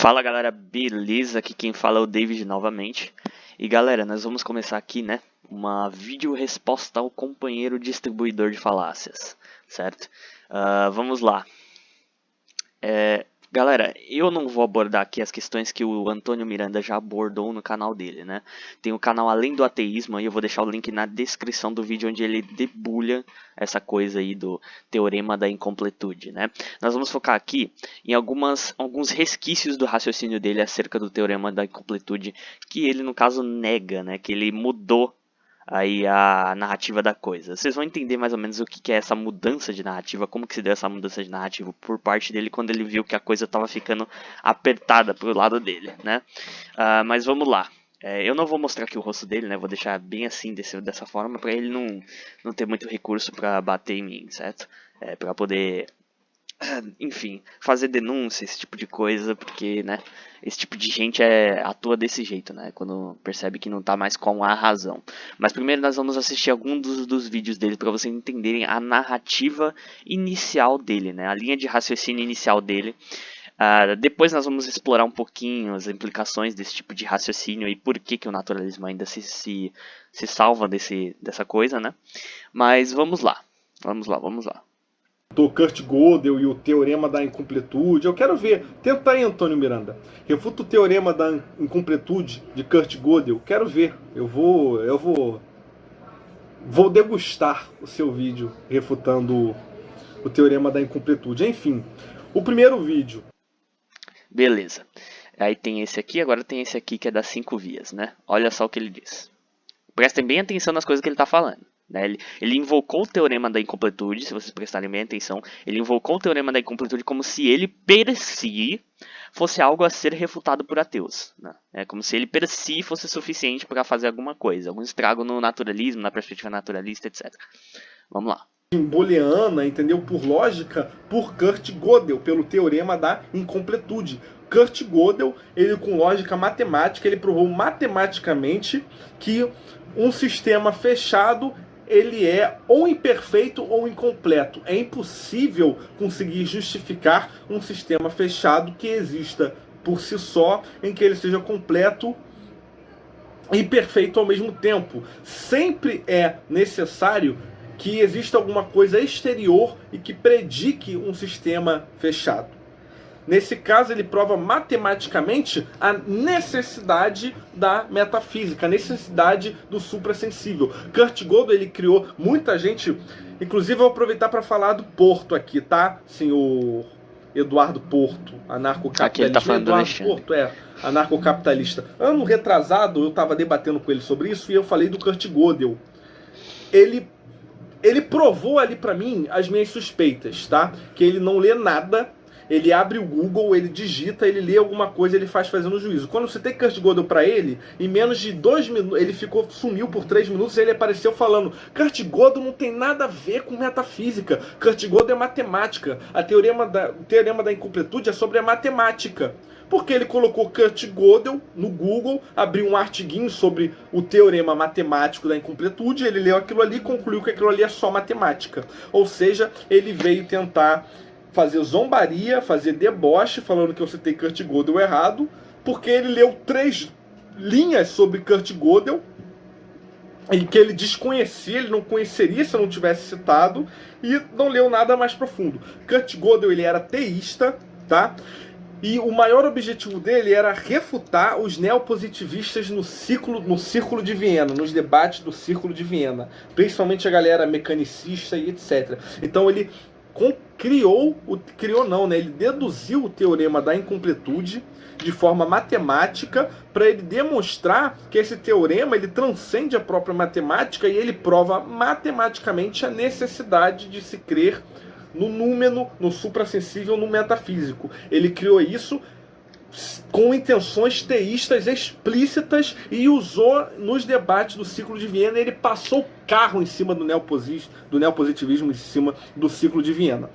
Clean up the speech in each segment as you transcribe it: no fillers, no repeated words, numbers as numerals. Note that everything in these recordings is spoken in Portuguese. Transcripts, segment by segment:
Fala galera, beleza? Aqui quem fala é o David novamente. E galera, nós vamos começar aqui, né? Uma vídeo resposta ao companheiro distribuidor de falácias, certo? Vamos lá. Galera, eu não vou abordar aqui as questões que o Antônio Miranda já abordou no canal dele, né? Tem o canal Além do Ateísmo, e eu vou deixar o link na descrição do vídeo onde ele debulha essa coisa aí do teorema da incompletude, né? Nós vamos focar aqui em alguns resquícios do raciocínio dele acerca do teorema da incompletude, que ele no caso nega, né? Que ele mudou aí a narrativa da coisa. Vocês vão entender mais ou menos o que é essa mudança de narrativa, como que se deu essa mudança de narrativa por parte dele quando ele viu que a coisa estava ficando apertada pro lado dele, né? Mas vamos lá. Eu não vou mostrar aqui o rosto dele, né? Vou deixar bem assim, dessa forma, para ele não ter muito recurso para bater em mim, certo? Para poder, enfim, fazer denúncia, esse tipo de coisa, porque, né, esse tipo de gente atua desse jeito, né, quando percebe que não tá mais com a razão. Mas primeiro nós vamos assistir alguns dos vídeos dele para vocês entenderem a narrativa inicial dele, né, a linha de raciocínio inicial dele. Depois nós vamos explorar um pouquinho as implicações desse tipo de raciocínio e por que o naturalismo ainda se salva dessa coisa, né. Mas vamos lá. Do Kurt Gödel e o teorema da incompletude. Eu quero ver. Tenta aí, Antônio Miranda. Refuta o teorema da incompletude de Kurt Gödel. Quero ver. Eu vou degustar o seu vídeo refutando o teorema da incompletude. Enfim, o primeiro vídeo. Beleza. Aí tem esse aqui, agora tem esse aqui que é das 5 vias, né? Olha só o que ele diz. Prestem bem atenção nas coisas que ele está falando. Né? Ele invocou o teorema da incompletude, se vocês prestarem bem atenção, ele invocou o teorema da incompletude como se ele per si fosse algo a ser refutado por ateus. Né? É como se ele per si fosse suficiente para fazer alguma coisa, algum estrago no naturalismo, na perspectiva naturalista, etc. Vamos lá. Booleana, entendeu? Por lógica, por Kurt Gödel, pelo teorema da incompletude. Kurt Gödel, ele com lógica matemática, ele provou matematicamente que um sistema fechado ele é ou imperfeito ou incompleto. É impossível conseguir justificar um sistema fechado que exista por si só, em que ele seja completo e perfeito ao mesmo tempo. Sempre é necessário que exista alguma coisa exterior e que predique um sistema fechado. Nesse caso, ele prova matematicamente a necessidade da metafísica, a necessidade do suprassensível. Kurt Gödel, ele criou muita gente, inclusive eu vou aproveitar para falar do Porto aqui, tá, senhor Eduardo Porto, anarcocapitalista. Aqui ele tá falando do Eduardo Porto, anarcocapitalista. Ano retrasado, eu estava debatendo com ele sobre isso e eu falei do Kurt Gödel. Ele provou ali para mim as minhas suspeitas, tá? Que ele não lê nada. Ele abre o Google, ele digita, ele lê alguma coisa, ele faz fazendo juízo. Quando você tem Kurt Gödel para ele, em menos de 2 minutos, ele sumiu por 3 minutos e ele apareceu falando: Kurt Gödel não tem nada a ver com metafísica. Kurt Gödel é matemática. O teorema da incompletude é sobre a matemática. Porque ele colocou Kurt Gödel no Google, abriu um artiguinho sobre o teorema matemático da incompletude, ele leu aquilo ali e concluiu que aquilo ali é só matemática. Ou seja, ele veio tentar fazer zombaria, fazer deboche, falando que eu citei Kurt Gödel errado, porque ele leu 3 linhas sobre Kurt Gödel, e que ele desconhecia, ele não conheceria se eu não tivesse citado, e não leu nada mais profundo. Kurt Gödel, ele era teísta, tá? E o maior objetivo dele era refutar os neopositivistas no Círculo de Viena, nos debates do Círculo de Viena, principalmente a galera mecanicista e etc. Então ele ele deduziu o teorema da incompletude de forma matemática para ele demonstrar que esse teorema ele transcende a própria matemática e ele prova matematicamente a necessidade de se crer no númeno, no suprassensível, no metafísico. Ele criou isso com intenções teístas explícitas e usou nos debates do Círculo de Viena. Ele passou o carro em cima do neopositivismo, em cima do Círculo de Viena.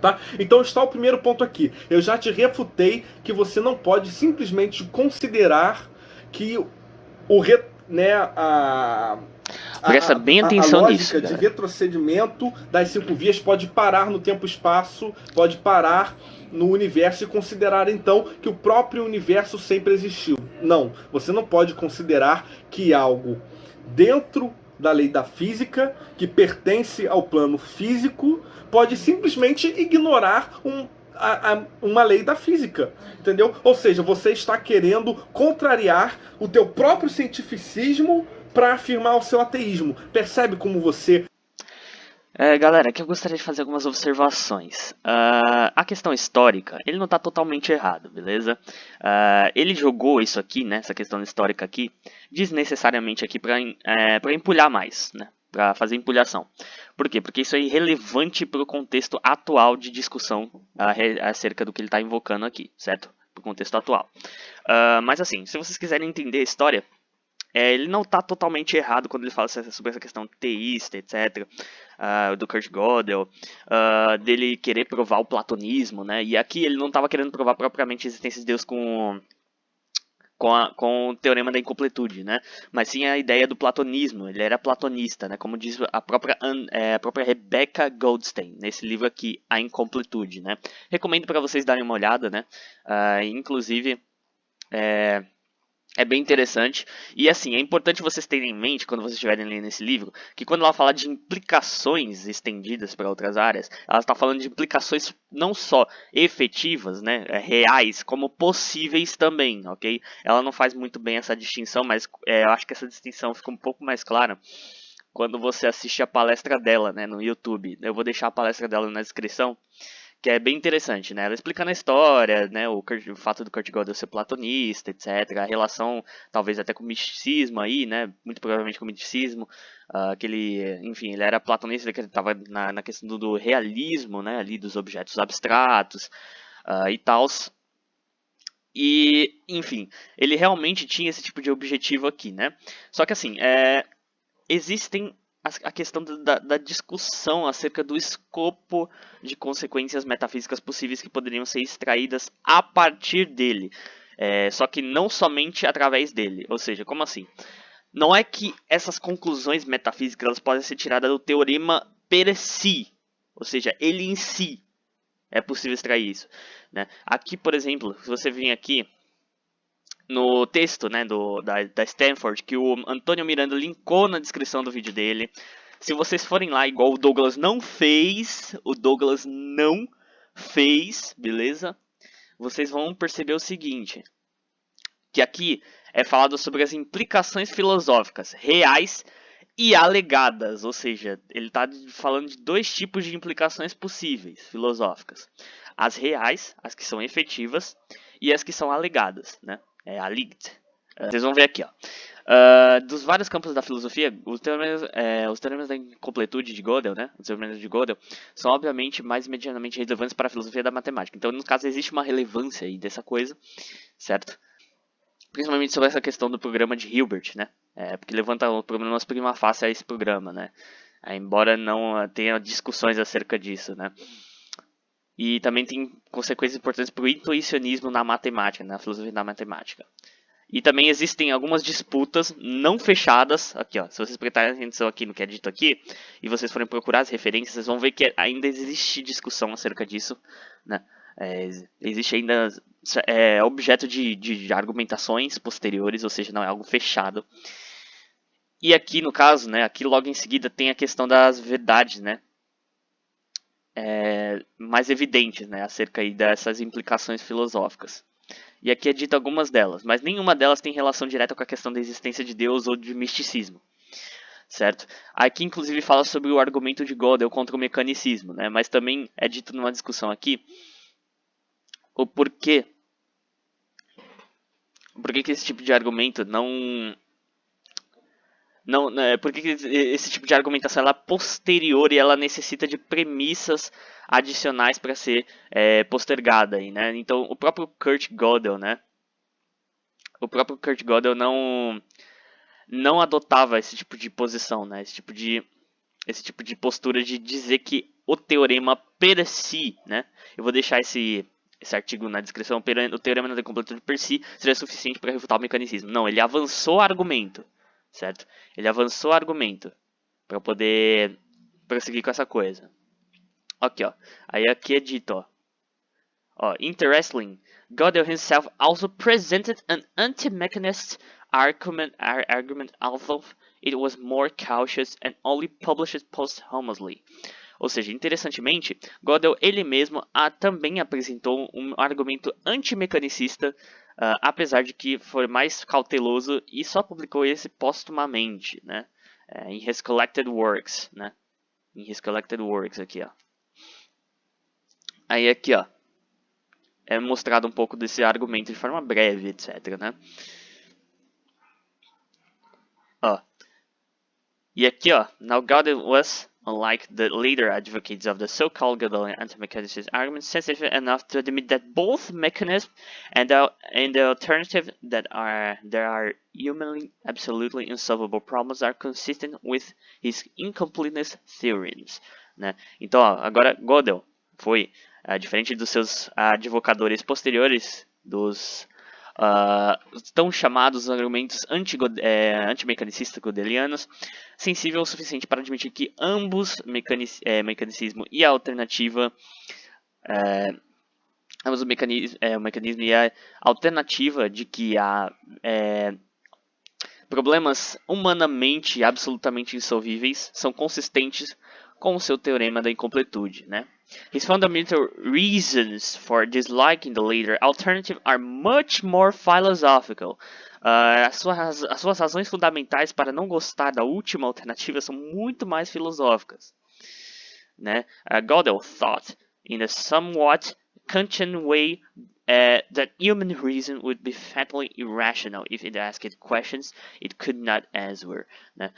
Tá? Então está o primeiro ponto aqui. Eu já te refutei que você não pode simplesmente considerar que Presta bem A atenção nisso, lógica de galera. retrocedimento das 5 vias pode parar no tempo-espaço, pode parar no universo e considerar então que o próprio universo sempre existiu. Não, você não pode considerar que algo dentro da lei da física, que pertence ao plano físico, pode simplesmente ignorar uma lei da física, entendeu? Ou seja, você está querendo contrariar o teu próprio cientificismo para afirmar o seu ateísmo. Percebe como você... Galera, aqui eu gostaria de fazer algumas observações. A questão histórica, ele não está totalmente errado, beleza? Ele jogou isso aqui, né, essa questão histórica aqui, desnecessariamente aqui para empulhar mais, né? Para fazer empulhação. Por quê? Porque isso é irrelevante para o contexto atual de discussão acerca do que ele está invocando aqui, certo? Para o contexto atual. Mas assim, se vocês quiserem entender a história, ele não está totalmente errado quando ele fala sobre essa questão teísta, etc. Do Kurt Gödel, dele querer provar o platonismo, né? E aqui ele não estava querendo provar propriamente a existência de Deus com o teorema da incompletude, né? Mas sim a ideia do platonismo. Ele era platonista, né? Como diz a própria Rebecca Goldstein nesse livro aqui, A Incompletude, né? Recomendo para vocês darem uma olhada, né? Inclusive é bem interessante. E assim, é importante vocês terem em mente, quando vocês estiverem lendo esse livro, que quando ela fala de implicações estendidas para outras áreas, ela está falando de implicações não só efetivas, né, reais, como possíveis também, ok? Ela não faz muito bem essa distinção, mas eu acho que essa distinção fica um pouco mais clara quando você assiste a palestra dela, né, no YouTube. Eu vou deixar a palestra dela na descrição, que é bem interessante, né? Ela explicando a história, né? O fato do Kurt Gödel ser platonista, etc. A relação, talvez até com o misticismo aí, né? Muito provavelmente com o misticismo. Enfim, ele era platonista, que ele estava na questão do realismo, né? Ali dos objetos abstratos e tals. E, enfim, ele realmente tinha esse tipo de objetivo aqui, né? Só que assim, existem a questão da discussão acerca do escopo de consequências metafísicas possíveis que poderiam ser extraídas a partir dele. Só que não somente através dele. Ou seja, como assim? Não é que essas conclusões metafísicas elas podem ser tiradas do teorema per si. Ou seja, ele em si. É possível extrair isso. Né? Aqui, por exemplo, se você vir aqui no texto, né, da Stanford, que o Antônio Miranda linkou na descrição do vídeo dele. Se vocês forem lá, igual o Douglas não fez, beleza? Vocês vão perceber o seguinte, que aqui é falado sobre as implicações filosóficas reais e alegadas, ou seja, ele está falando de dois tipos de implicações possíveis filosóficas. As reais, as que são efetivas, e as que são alegadas, né? Alleged. Vocês vão ver aqui, ó. Dos vários campos da filosofia, os teoremas da incompletude de Gödel, né? Os teoremas de Gödel, são obviamente mais medianamente relevantes para a filosofia da matemática. Então, no caso, existe uma relevância aí dessa coisa, certo? Principalmente sobre essa questão do programa de Hilbert, né? Porque levanta problemas prima facie a esse programa, né? Embora não tenha discussões acerca disso, né? E também tem consequências importantes para o intuicionismo na matemática, na filosofia da matemática. E também existem algumas disputas não fechadas, aqui ó, se vocês prestarem atenção aqui no que é dito aqui, e vocês forem procurar as referências, vocês vão ver que ainda existe discussão acerca disso, né? Existe ainda objeto de argumentações posteriores, ou seja, não é algo fechado. E aqui no caso, né, aqui logo em seguida tem a questão das verdades, né? Mais evidentes, né, acerca aí dessas implicações filosóficas. E aqui é dito algumas delas, mas nenhuma delas tem relação direta com a questão da existência de Deus ou de misticismo, certo? Aqui inclusive fala sobre o argumento de Gödel contra o mecanicismo, né, mas também é dito numa discussão aqui o porquê que esse tipo de argumento porque esse tipo de argumentação ela é posterior e ela necessita de premissas adicionais para ser postergada aí, né? Então o próprio Kurt Gödel, né? O próprio Kurt Gödel não adotava esse tipo de posição, né? Esse tipo de postura de dizer que o teorema per si, né? Eu vou deixar esse artigo na descrição. O teorema da incompletude per si seria suficiente para refutar o mecanicismo. Não, ele avançou o argumento. certo? Ele avançou o argumento para poder prosseguir com essa coisa. Aqui, ó. Aí aqui é dito, ó. Interestingly, Gödel himself also presented an anti-mechanist argument, although it was more cautious and only published posthumously. Ou seja, interessantemente, Gödel ele mesmo também apresentou um argumento antimecanicista, apesar de que foi mais cauteloso e só publicou esse póstumamente, né? Em His Collected Works, né? Em His Collected Works aqui, ó. Aí aqui, ó, é mostrado um pouco desse argumento de forma breve, etc, né? Ó. E aqui, ó, now Gödel was, unlike the later advocates of the so-called Gödelian anti-mechanicist argument, sensitive enough to admit that both mechanism and the alternative that there are humanly absolutely unsolvable problems are consistent with his incompleteness theorems, né? Então, ó, agora Gödel foi, diferente dos seus advocadores posteriores, dos tão chamados argumentos antimecanicistas godelianos, sensível o suficiente para admitir que ambos, mecanicismo e a alternativa, ambos o mecanismo e a alternativa de que há problemas humanamente absolutamente insolvíveis são consistentes com o seu teorema da incompletude, né? His fundamental reasons for disliking the later alternative are much more philosophical. As suas razões fundamentais para não gostar da última alternativa são muito mais filosóficas, né? Gödel thought, in a somewhat Kantian way, that human reason would be fatally irrational if it asked questions it could not answer, né?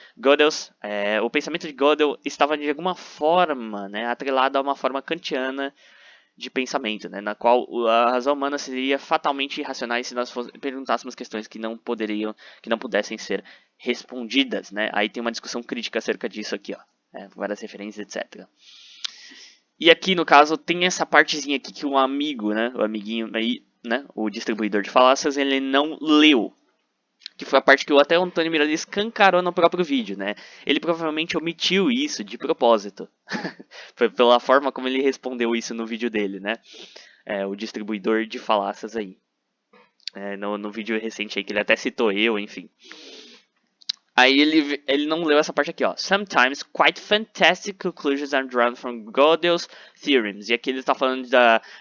O pensamento de Gödel estava de alguma forma, né, atrelado a uma forma kantiana de pensamento, né, na qual a razão humana seria fatalmente irracional se nós perguntássemos questões que não pudessem ser respondidas, né? Aí tem uma discussão crítica acerca disso aqui, ó, várias referências, etc. E aqui, no caso, tem essa partezinha aqui que um amigo, né, o amiguinho aí, né, o distribuidor de falácias, ele não leu. Que foi a parte que até o Antônio Miranda escancarou no próprio vídeo, né? Ele provavelmente omitiu isso de propósito. Foi pela forma como ele respondeu isso no vídeo dele, né? O distribuidor de falácias aí. No vídeo recente aí, que ele até citou eu, enfim. Aí ele não leu essa parte aqui, ó. Sometimes quite fantastic conclusions are drawn from Gödel's theorems. E aqui ele está falando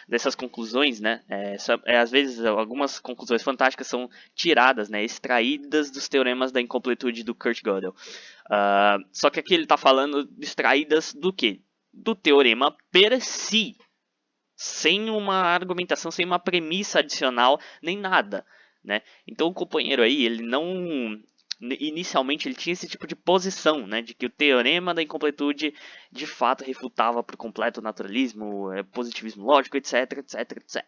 dessas conclusões, né? Às vezes algumas conclusões fantásticas são tiradas, né? Extraídas dos teoremas da incompletude do Kurt Gödel. Só que aqui ele está falando extraídas do quê? Do teorema per si. Sem uma argumentação, sem uma premissa adicional, nem nada, né? Então o companheiro aí, ele não... Inicialmente ele tinha esse tipo de posição, né, de que o teorema da incompletude de fato refutava por completo o naturalismo, positivismo lógico, etc, etc, etc,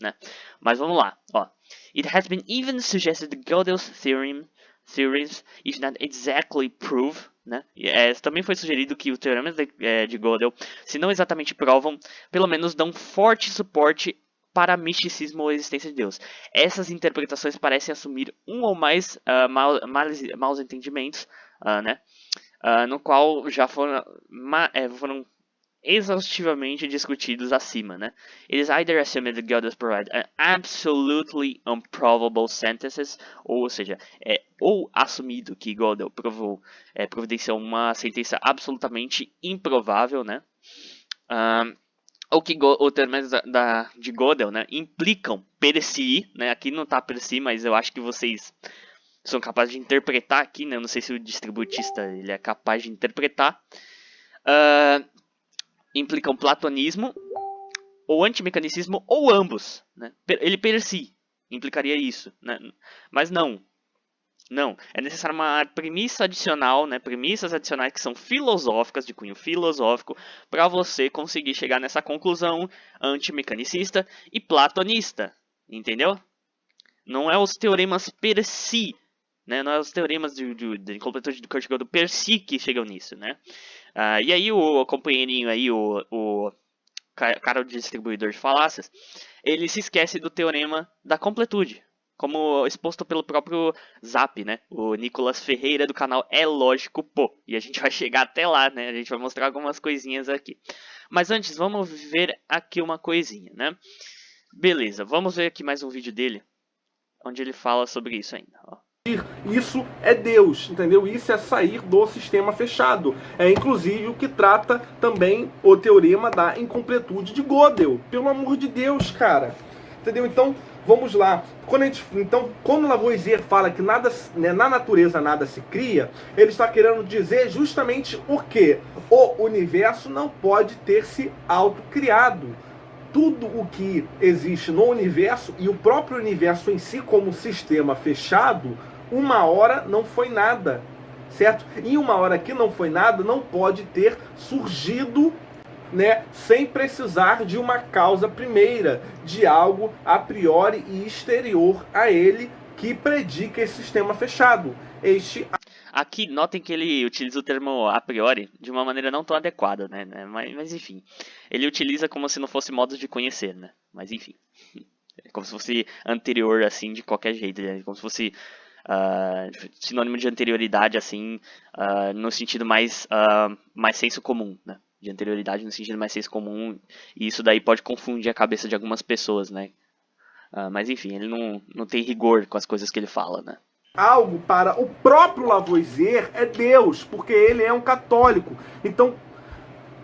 né? Mas vamos lá, ó. It has been even suggested that Gödel's theories, if not exactly prove, né? Também foi sugerido que os teoremas de Gödel, se não exatamente provam, pelo menos dão forte suporte para misticismo ou existência de Deus. Essas interpretações parecem assumir um ou mais maus entendimentos, né? No qual já foram exaustivamente discutidos acima, né? It is either assumed that God does provide an absolutely unprovable sentences, ou seja, ou assumido que Gödel providenciou uma sentença absolutamente improvável, né? Ou que o termo de Gödel, né, implicam per si, né? Aqui não está per si, mas eu acho que vocês são capazes de interpretar aqui, né? Eu não sei se o distributista ele é capaz de interpretar. Implicam platonismo, ou antimecanicismo, ou ambos, né? Ele per si implicaria isso, né? Mas não. Não, é necessária uma premissa adicional, né? Premissas adicionais que são filosóficas, de cunho filosófico, para você conseguir chegar nessa conclusão antimecanicista e platonista, entendeu? Não é os teoremas per si, né? Não é os teoremas de incompletude do Kurt Gödel per si que chegam nisso, né? E aí o companheirinho aí, o cara do distribuidor de falácias, ele se esquece do teorema da completude, como exposto pelo próprio Zap, né? O Nicolas Ferreira do canal É Lógico Pô. E a gente vai chegar até lá, né? A gente vai mostrar algumas coisinhas aqui. Mas antes, vamos ver aqui uma coisinha, né? Beleza, vamos ver aqui mais um vídeo dele, onde ele fala sobre isso ainda, ó. Isso é Deus, entendeu? Isso é sair do sistema fechado. É inclusive o que trata também o teorema da incompletude de Gödel. Pelo amor de Deus, cara. Entendeu? Então, vamos lá. Quando Lavoisier fala que nada, né, na natureza nada se cria, ele está querendo dizer justamente o quê? O universo não pode ter se autocriado. Tudo o que existe no universo e o próprio universo em si como sistema fechado, uma hora não foi nada, certo? E uma hora que não foi nada não pode ter surgido, né, sem precisar de uma causa primeira, de algo a priori e exterior a ele que predica esse sistema fechado. Aqui, notem que ele utiliza o termo a priori de uma maneira não tão adequada, né? Mas enfim, ele utiliza como se não fosse modo de conhecer, né? Mas enfim, é como se fosse anterior, assim, de qualquer jeito, né? Como se fosse sinônimo de anterioridade, assim, no sentido mais senso comum, né? De anterioridade no sentido mais senso comum, e isso daí pode confundir a cabeça de algumas pessoas, né? Mas enfim, ele não tem rigor com as coisas que ele fala, né? Algo para o próprio Lavoisier é Deus, porque ele é um católico. Então,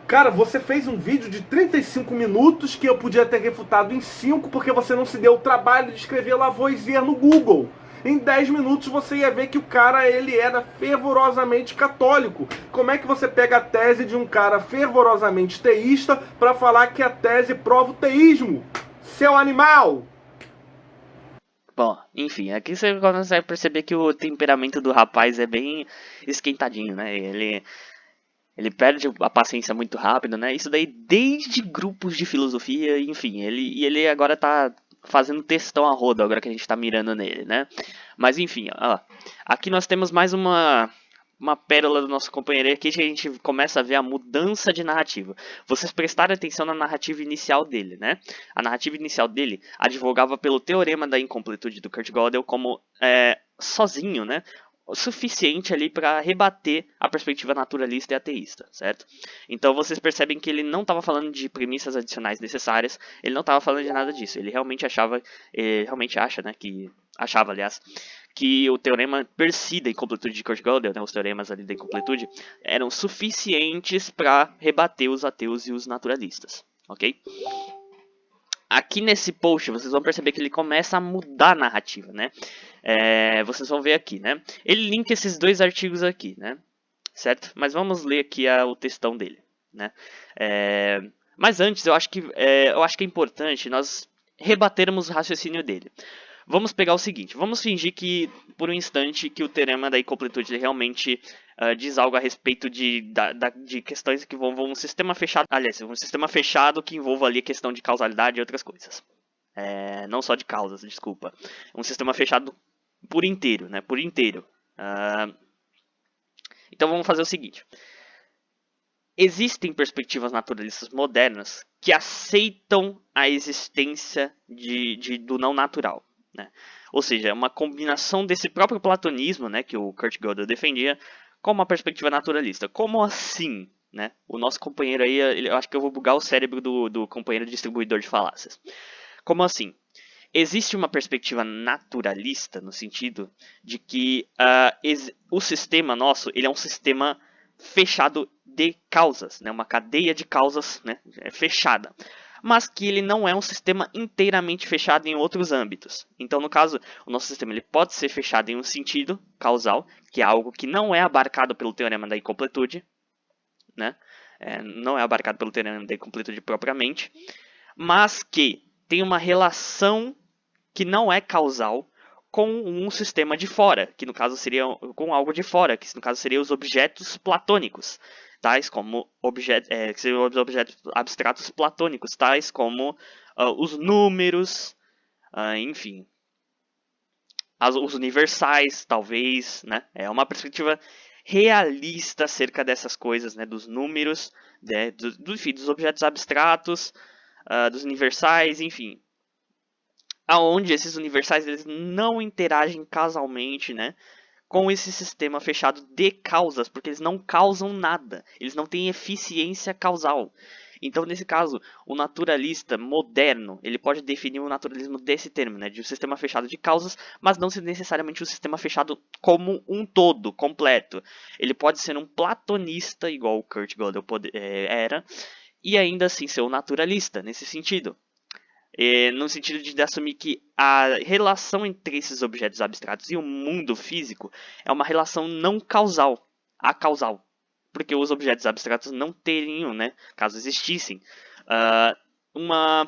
cara, você fez um vídeo de 35 minutos que eu podia ter refutado em 5 porque você não se deu o trabalho de escrever Lavoisier no Google. Em 10 minutos você ia ver que o cara ele era fervorosamente católico. Como é que você pega a tese de um cara fervorosamente teísta para falar que a tese prova o teísmo? Seu animal! Bom, enfim, aqui você consegue perceber que o temperamento do rapaz é bem esquentadinho, né? Ele perde a paciência muito rápido, né? Isso daí desde grupos de filosofia, enfim, ele agora tá fazendo textão a roda, agora que a gente tá mirando nele, né? Mas enfim, ó, aqui nós temos mais uma pérola do nosso companheiro aqui que a gente começa a ver a mudança de narrativa. Vocês prestaram atenção na narrativa inicial dele, né? A narrativa inicial dele advogava pelo teorema da incompletude do Kurt Gödel como sozinho, né? O suficiente ali para rebater a perspectiva naturalista e ateísta, certo? Então vocês percebem que ele não estava falando de premissas adicionais necessárias, ele não estava falando de nada disso. Ele realmente acha, né, aliás, que o teorema per si da incompletude de Kurt Gödel, né, os teoremas ali da incompletude, eram suficientes para rebater os ateus e os naturalistas, ok? Aqui nesse post vocês vão perceber que ele começa a mudar a narrativa, né? Vocês vão ver aqui, né? Ele linka esses dois artigos aqui, né? Certo? Mas vamos ler aqui o textão dele, né? Mas antes, eu acho que é importante nós rebatermos o raciocínio dele. Vamos pegar o seguinte, vamos fingir que, por um instante, que o teorema da incompletude realmente diz algo a respeito de questões que envolvam um sistema fechado, aliás, um sistema fechado que envolva ali a questão de causalidade e outras coisas. Não só de causas, desculpa. Um sistema fechado por inteiro, né? Por inteiro. Então vamos fazer o seguinte. Existem perspectivas naturalistas modernas que aceitam a existência do não natural, né? Ou seja, é uma combinação desse próprio platonismo, né, que o Kurt Gödel defendia, com uma perspectiva naturalista. Como assim? Né? O nosso companheiro aí, eu acho que eu vou bugar o cérebro do companheiro distribuidor de falácias. Como assim? Existe uma perspectiva naturalista no sentido de que o sistema nosso ele é um sistema fechado de causas, né? Uma cadeia de causas, né? Fechada, mas que ele não é um sistema inteiramente fechado em outros âmbitos. Então, no caso, o nosso sistema ele pode ser fechado em um sentido causal, que é algo que não é abarcado pelo teorema da incompletude, né? Não é abarcado pelo teorema da incompletude propriamente, mas que tem uma relação que não é causal com um sistema de fora, que no caso seria com algo de fora, que no caso seria os objetos platônicos, tais como os objetos abstratos platônicos, tais como os números, enfim, os universais, talvez, né? É uma perspectiva realista acerca dessas coisas, né? Dos números, né? Enfim, dos objetos abstratos, dos universais, enfim. aonde esses universais eles não interagem causalmente, né, com esse sistema fechado de causas, porque eles não causam nada, eles não têm eficiência causal. Então, nesse caso, o naturalista moderno, ele pode definir o naturalismo desse termo, né, de um sistema fechado de causas, mas não ser necessariamente um sistema fechado como um todo, completo. Ele pode ser um platonista, igual o Kurt Gödel era, e ainda assim ser um naturalista, nesse sentido. No sentido de assumir que a relação entre esses objetos abstratos e o mundo físico é uma relação não causal, acausal. Porque os objetos abstratos não teriam, né, caso existissem, uh, uma,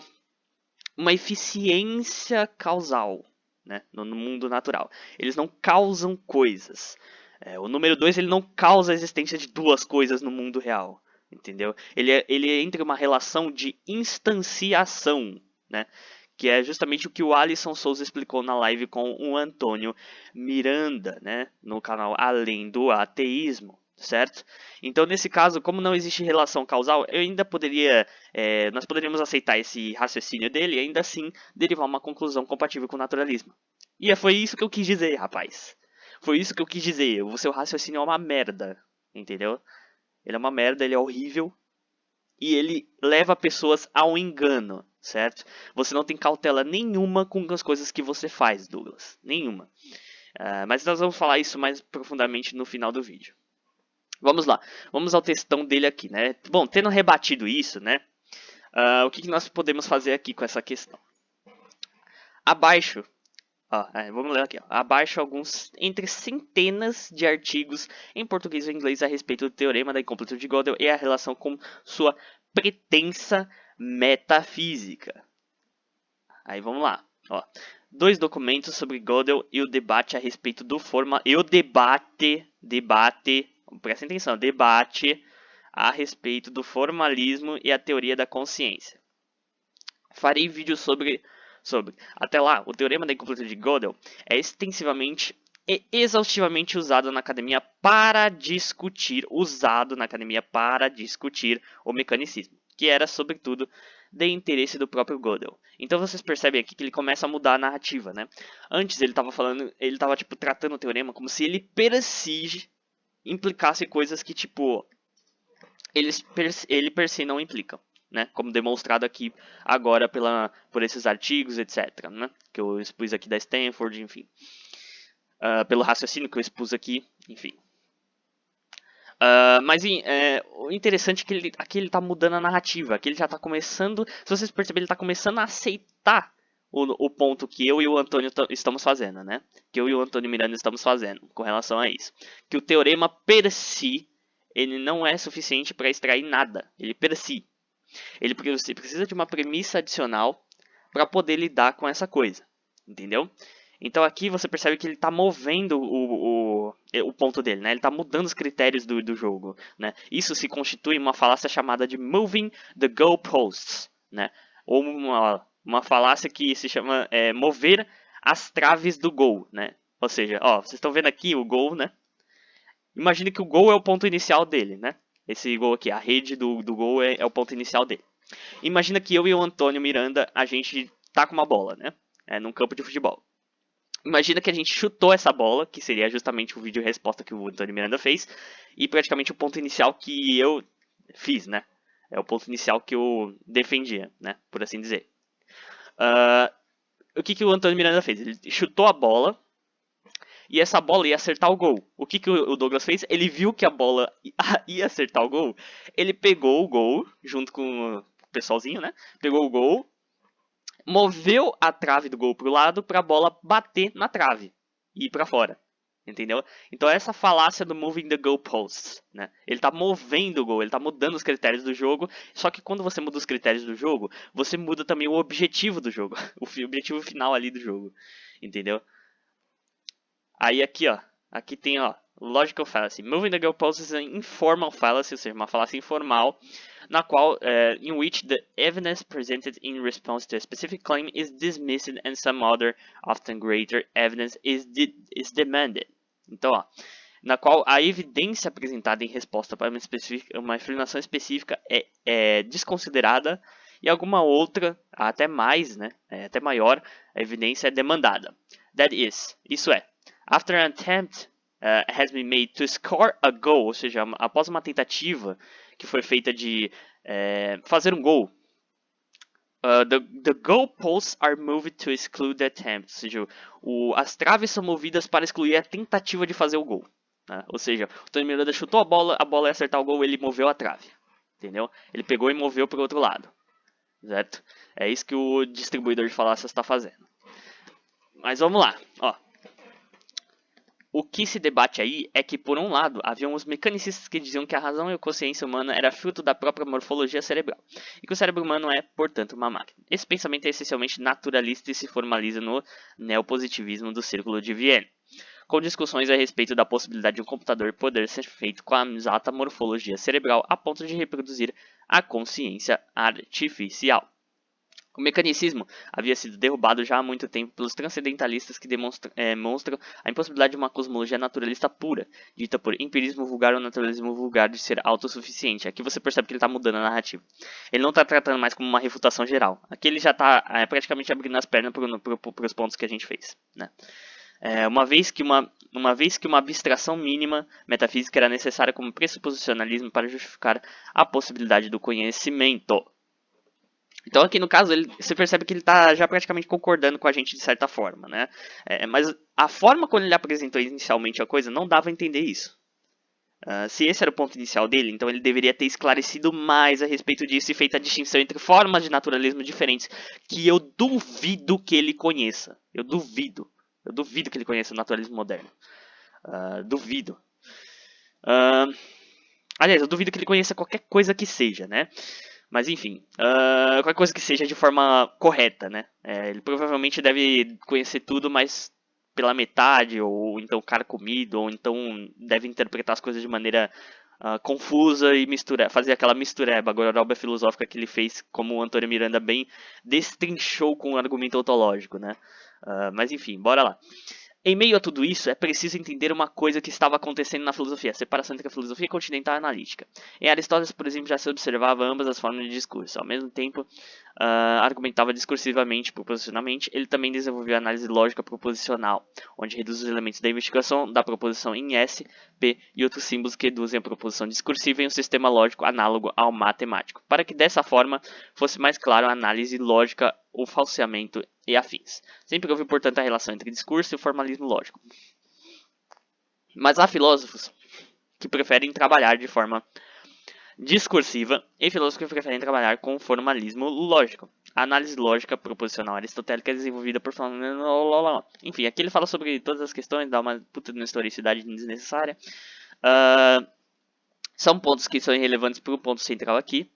uma eficiência causal, né, no mundo natural. Eles não causam coisas. O número 2 ele não causa a existência de duas coisas no mundo real. Entendeu? Ele é entre uma relação de instanciação, né? Que é justamente o que o Alisson Souza explicou na live com o Antônio Miranda, né? No canal Além do Ateísmo, certo? Então, nesse caso, como não existe relação causal, eu ainda poderia, nós poderíamos aceitar esse raciocínio dele e ainda assim derivar uma conclusão compatível com o naturalismo. E foi isso que eu quis dizer, rapaz. Foi isso que eu quis dizer. O seu raciocínio é uma merda, entendeu? Ele é uma merda, ele é horrível. E ele leva pessoas ao engano, certo? Você não tem cautela nenhuma com as coisas que você faz, Douglas. Nenhuma. Mas nós vamos falar isso mais profundamente no final do vídeo. Vamos lá. Vamos ao textão dele aqui, né? Bom, tendo rebatido isso, né? O que nós podemos fazer aqui com essa questão? Abaixo vamos ler aqui. Abaixo alguns entre centenas de artigos em português e inglês a respeito do teorema da incompletude de Gödel e a relação com sua pretensa metafísica. Aí vamos lá. 2 documentos sobre Gödel e o debate a respeito do presta atenção, debate a respeito do formalismo e a teoria da consciência. Farei vídeos sobre. Até lá, o teorema da incompletude de Gödel é extensivamente e exaustivamente usado na academia para discutir o mecanicismo, que era, sobretudo, de interesse do próprio Gödel. Então vocês percebem aqui que ele começa a mudar a narrativa, né? Antes ele estava tipo tratando o teorema como se ele per si implicasse coisas que tipo ele per si não implica. Né, como demonstrado aqui agora por esses artigos, etc. Né, que eu expus aqui da Stanford, enfim. Pelo raciocínio que eu expus aqui, enfim. Mas o interessante é que aqui ele está mudando a narrativa. Aqui ele já está começando, se vocês perceberem, ele está começando a aceitar o ponto que eu e o Antônio estamos fazendo, né? Que eu e o Antônio Miranda estamos fazendo com relação a isso. Que o teorema per si, ele não é suficiente para extrair nada. Ele per si. Ele precisa de uma premissa adicional para poder lidar com essa coisa, entendeu? Então aqui você percebe que ele está movendo o ponto dele, né? Ele está mudando os critérios do jogo, né? Isso se constitui uma falácia chamada de moving the goalposts, né? Ou uma falácia que se chama mover as traves do gol, né? Ou seja, vocês estão vendo aqui o gol, né? Imagine que o gol é o ponto inicial dele, né? Esse gol aqui, a rede do gol é o ponto inicial dele. Imagina que eu e o Antônio Miranda, a gente tá com uma bola, né? Num campo de futebol. Imagina que a gente chutou essa bola, que seria justamente o vídeo resposta que o Antônio Miranda fez, e praticamente o ponto inicial que eu fiz, né? É o ponto inicial que eu defendia, né? Por assim dizer. O que o Antônio Miranda fez? Ele chutou a bola, e essa bola ia acertar o gol. O que o Douglas fez? Ele viu que a bola ia acertar o gol. Ele pegou o gol, junto com o pessoalzinho, né? Pegou o gol, moveu a trave do gol pro lado para a bola bater na trave e ir para fora. Entendeu? Então essa falácia do moving the goalposts, né? Ele tá movendo o gol, ele tá mudando os critérios do jogo. Só que quando você muda os critérios do jogo, você muda também o objetivo do jogo. O objetivo final ali do jogo. Entendeu? Aí aqui tem logical fallacy. Moving the goalposts is an informal fallacy, ou seja, uma falácia informal, na qual, in which the evidence presented in response to a specific claim is dismissed and some other, often greater, evidence is demanded. Então, na qual a evidência apresentada em resposta para uma afirmação específica é desconsiderada e alguma outra, até mais, né, até maior, evidência é demandada. That is, isso é, after an attempt has been made to score a goal, ou seja, após uma tentativa que foi feita de fazer um gol, the goalposts are moved to exclude the attempt, ou seja, as traves são movidas para excluir a tentativa de fazer o gol. Né? Ou seja, o Tony Miranda chutou a bola ia acertar o gol, ele moveu a trave. Entendeu? Ele pegou e moveu para o outro lado. Certo? É isso que o distribuidor de falácias está fazendo. Mas vamos lá. Ó. O que se debate aí é que, por um lado, haviam os mecanicistas que diziam que a razão e a consciência humana era fruto da própria morfologia cerebral, e que o cérebro humano é, portanto, uma máquina. Esse pensamento é essencialmente naturalista e se formaliza no neopositivismo do Círculo de Viena, com discussões a respeito da possibilidade de um computador poder ser feito com a exata morfologia cerebral a ponto de reproduzir a consciência artificial. O mecanicismo havia sido derrubado já há muito tempo pelos transcendentalistas que demonstram a impossibilidade de uma cosmologia naturalista pura, dita por empirismo vulgar ou naturalismo vulgar de ser autossuficiente. Aqui você percebe que ele está mudando a narrativa. Ele não está tratando mais como uma refutação geral. Aqui ele já está praticamente abrindo as pernas para os pontos que a gente fez. Né? Uma vez que uma abstração mínima metafísica era necessária como pressuposicionalismo para justificar a possibilidade do conhecimento. Então aqui no caso você percebe que ele está já praticamente concordando com a gente de certa forma, né? Mas a forma como ele apresentou inicialmente a coisa não dava a entender isso. Se esse era o ponto inicial dele, então ele deveria ter esclarecido mais a respeito disso e feito a distinção entre formas de naturalismo diferentes, que eu duvido que ele conheça. Eu duvido que ele conheça o naturalismo moderno. Duvido. Aliás, eu duvido que ele conheça qualquer coisa que seja, né? Mas enfim, qualquer coisa que seja de forma correta, né? Ele provavelmente deve conhecer tudo, mas pela metade, ou então carcomido, ou então deve interpretar as coisas de maneira confusa e fazer aquela mistureba gororoba filosófica que ele fez, como o Antônio Miranda bem destrinchou com o argumento ontológico, né? Mas enfim, bora lá. Em meio a tudo isso, é preciso entender uma coisa que estava acontecendo na filosofia, a separação entre a filosofia continental e a analítica. Em Aristóteles, por exemplo, já se observava ambas as formas de discurso. Ao mesmo tempo, argumentava discursivamente, proposicionalmente, ele também desenvolveu a análise lógica proposicional, onde reduz os elementos da investigação da proposição em S, P e outros símbolos que reduzem a proposição discursiva em um sistema lógico análogo ao matemático, para que dessa forma fosse mais claro a análise lógica, o falseamento e afins. Sempre houve, portanto, a relação entre discurso e formalismo lógico. Mas há filósofos que preferem trabalhar de forma discursiva e filósofos que preferem trabalhar com formalismo lógico. A análise lógica proposicional aristotélica é desenvolvida por... Enfim, aqui ele fala sobre todas as questões, dá uma puta de uma historicidade desnecessária. São pontos que são irrelevantes para o ponto central aqui.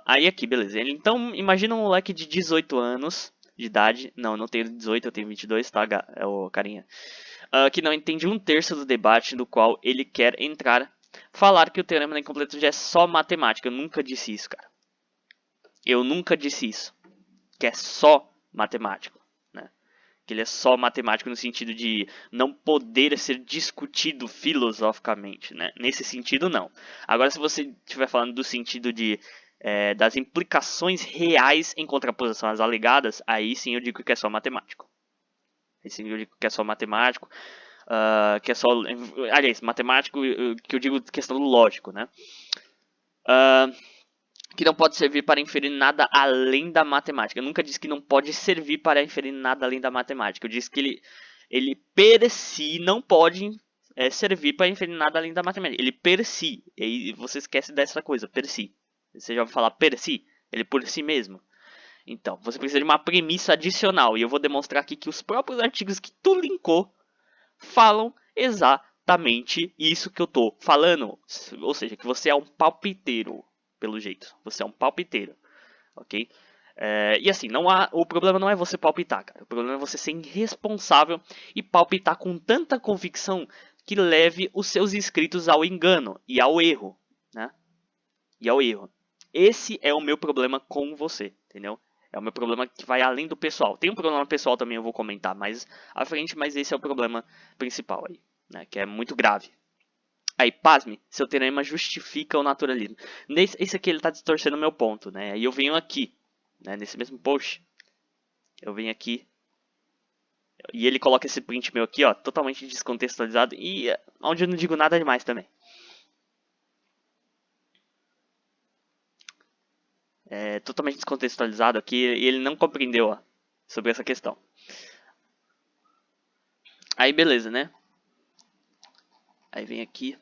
Aí aqui, beleza. Então, imagina um moleque de 18 anos de idade. Não tenho 18, eu tenho 22, tá? É o carinha. Que não entende um terço do debate no qual ele quer entrar. Falar que o teorema da incompletude é só matemática. Eu nunca disse isso, cara. Eu nunca disse isso. Que é só matemático. Que ele é só matemático no sentido de não poder ser discutido filosoficamente, né? Nesse sentido, não. Agora, se você estiver falando do sentido das implicações reais em contraposição às alegadas, aí sim eu digo que é só matemático. Aí sim eu digo que é só matemático, que é só... Aliás, matemático, que eu digo questão do lógico, né? Que não pode servir para inferir nada além da matemática. Eu nunca disse que não pode servir para inferir nada além da matemática. Eu disse que ele per si não pode servir para inferir nada além da matemática. Ele per si. E aí você esquece dessa coisa, per si. Você já ouviu falar per si? Ele por si mesmo. Então, você precisa de uma premissa adicional. E eu vou demonstrar aqui que os próprios artigos que tu linkou falam exatamente isso que eu tô falando. Ou seja, que você é um palpiteiro. Pelo jeito, você é um palpiteiro, ok? E assim, o problema não é você palpitar, cara. O problema é você ser irresponsável e palpitar com tanta convicção que leve os seus inscritos ao engano e ao erro, né? E ao erro. Esse é o meu problema com você, entendeu? É o meu problema que vai além do pessoal. Tem um problema pessoal também, eu vou comentar mais à frente, mas esse é o problema principal aí, né? Que é muito grave. Aí, pasme, seu teorema justifica o naturalismo. Esse aqui ele está distorcendo o meu ponto, né? Aí eu venho aqui, né, nesse mesmo post, eu venho aqui e ele coloca esse print meu aqui, ó, totalmente descontextualizado e onde eu não digo nada demais também. É totalmente descontextualizado aqui e ele não compreendeu, ó, sobre essa questão. Aí beleza, né? Aí vem aqui.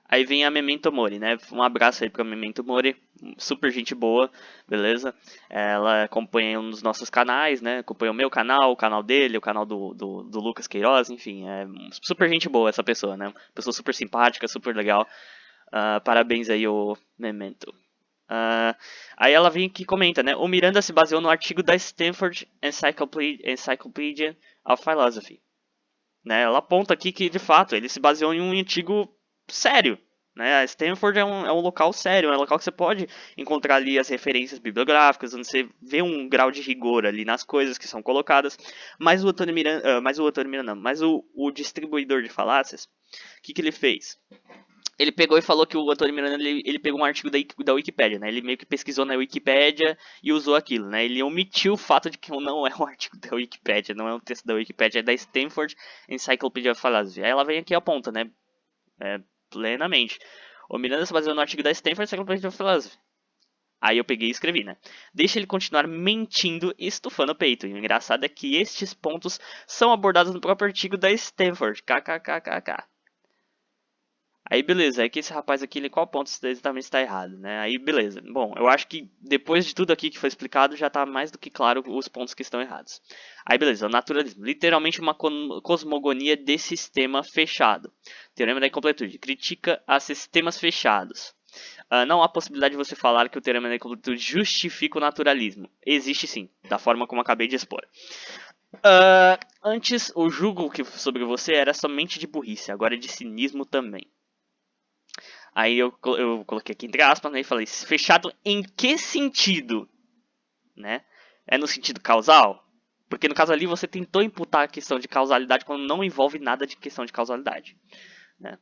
Aí vem a Memento Mori, né? Um abraço aí pra Memento Mori, super gente boa, beleza? Ela acompanha um dos nossos canais, né? Acompanha o meu canal, o canal dele, o canal do Lucas Queiroz, enfim, é super gente boa essa pessoa, né? Pessoa super simpática, super legal. Parabéns aí, ô Memento. Aí ela vem aqui e comenta, né? O Miranda se baseou no artigo da Stanford Encyclopedia of Philosophy. Né? Ela aponta aqui que, de fato, ele se baseou em um artigo sério. Né? A Stanford é um local sério, é um local que você pode encontrar ali as referências bibliográficas, onde você vê um grau de rigor ali nas coisas que são colocadas. Mas o Antônio Miranda, o distribuidor de falácias, o que ele fez? Ele pegou e falou que o Antônio Miranda ele pegou um artigo da Wikipédia, né? Ele meio que pesquisou na Wikipédia e usou aquilo, né? Ele omitiu o fato de que não é um artigo da Wikipédia, não é um texto da Wikipédia, é da Stanford Encyclopedia of Philosophy. Aí ela vem aqui e aponta, né? Plenamente. O Miranda se baseou no artigo da Stanford Encyclopedia of Philosophy. Aí eu peguei e escrevi, né? Deixa ele continuar mentindo e estufando o peito. E o engraçado é que estes pontos são abordados no próprio artigo da Stanford. KKKKK. Aí beleza, é que esse rapaz aqui, qual ponto exatamente está errado, né? Aí beleza. Bom, eu acho que depois de tudo aqui que foi explicado, já está mais do que claro os pontos que estão errados. Aí beleza, o naturalismo. Literalmente uma cosmogonia de sistema fechado. Teorema da incompletude. Critica a sistemas fechados. Não há possibilidade de você falar que o teorema da incompletude justifica o naturalismo. Existe sim, da forma como acabei de expor. Antes, o julgo sobre você era somente de burrice, agora é de cinismo também. Aí eu coloquei aqui entre aspas, né, e falei, fechado em que sentido? Né? É no sentido causal? Porque no caso ali você tentou imputar a questão de causalidade quando não envolve nada de questão de causalidade. Né?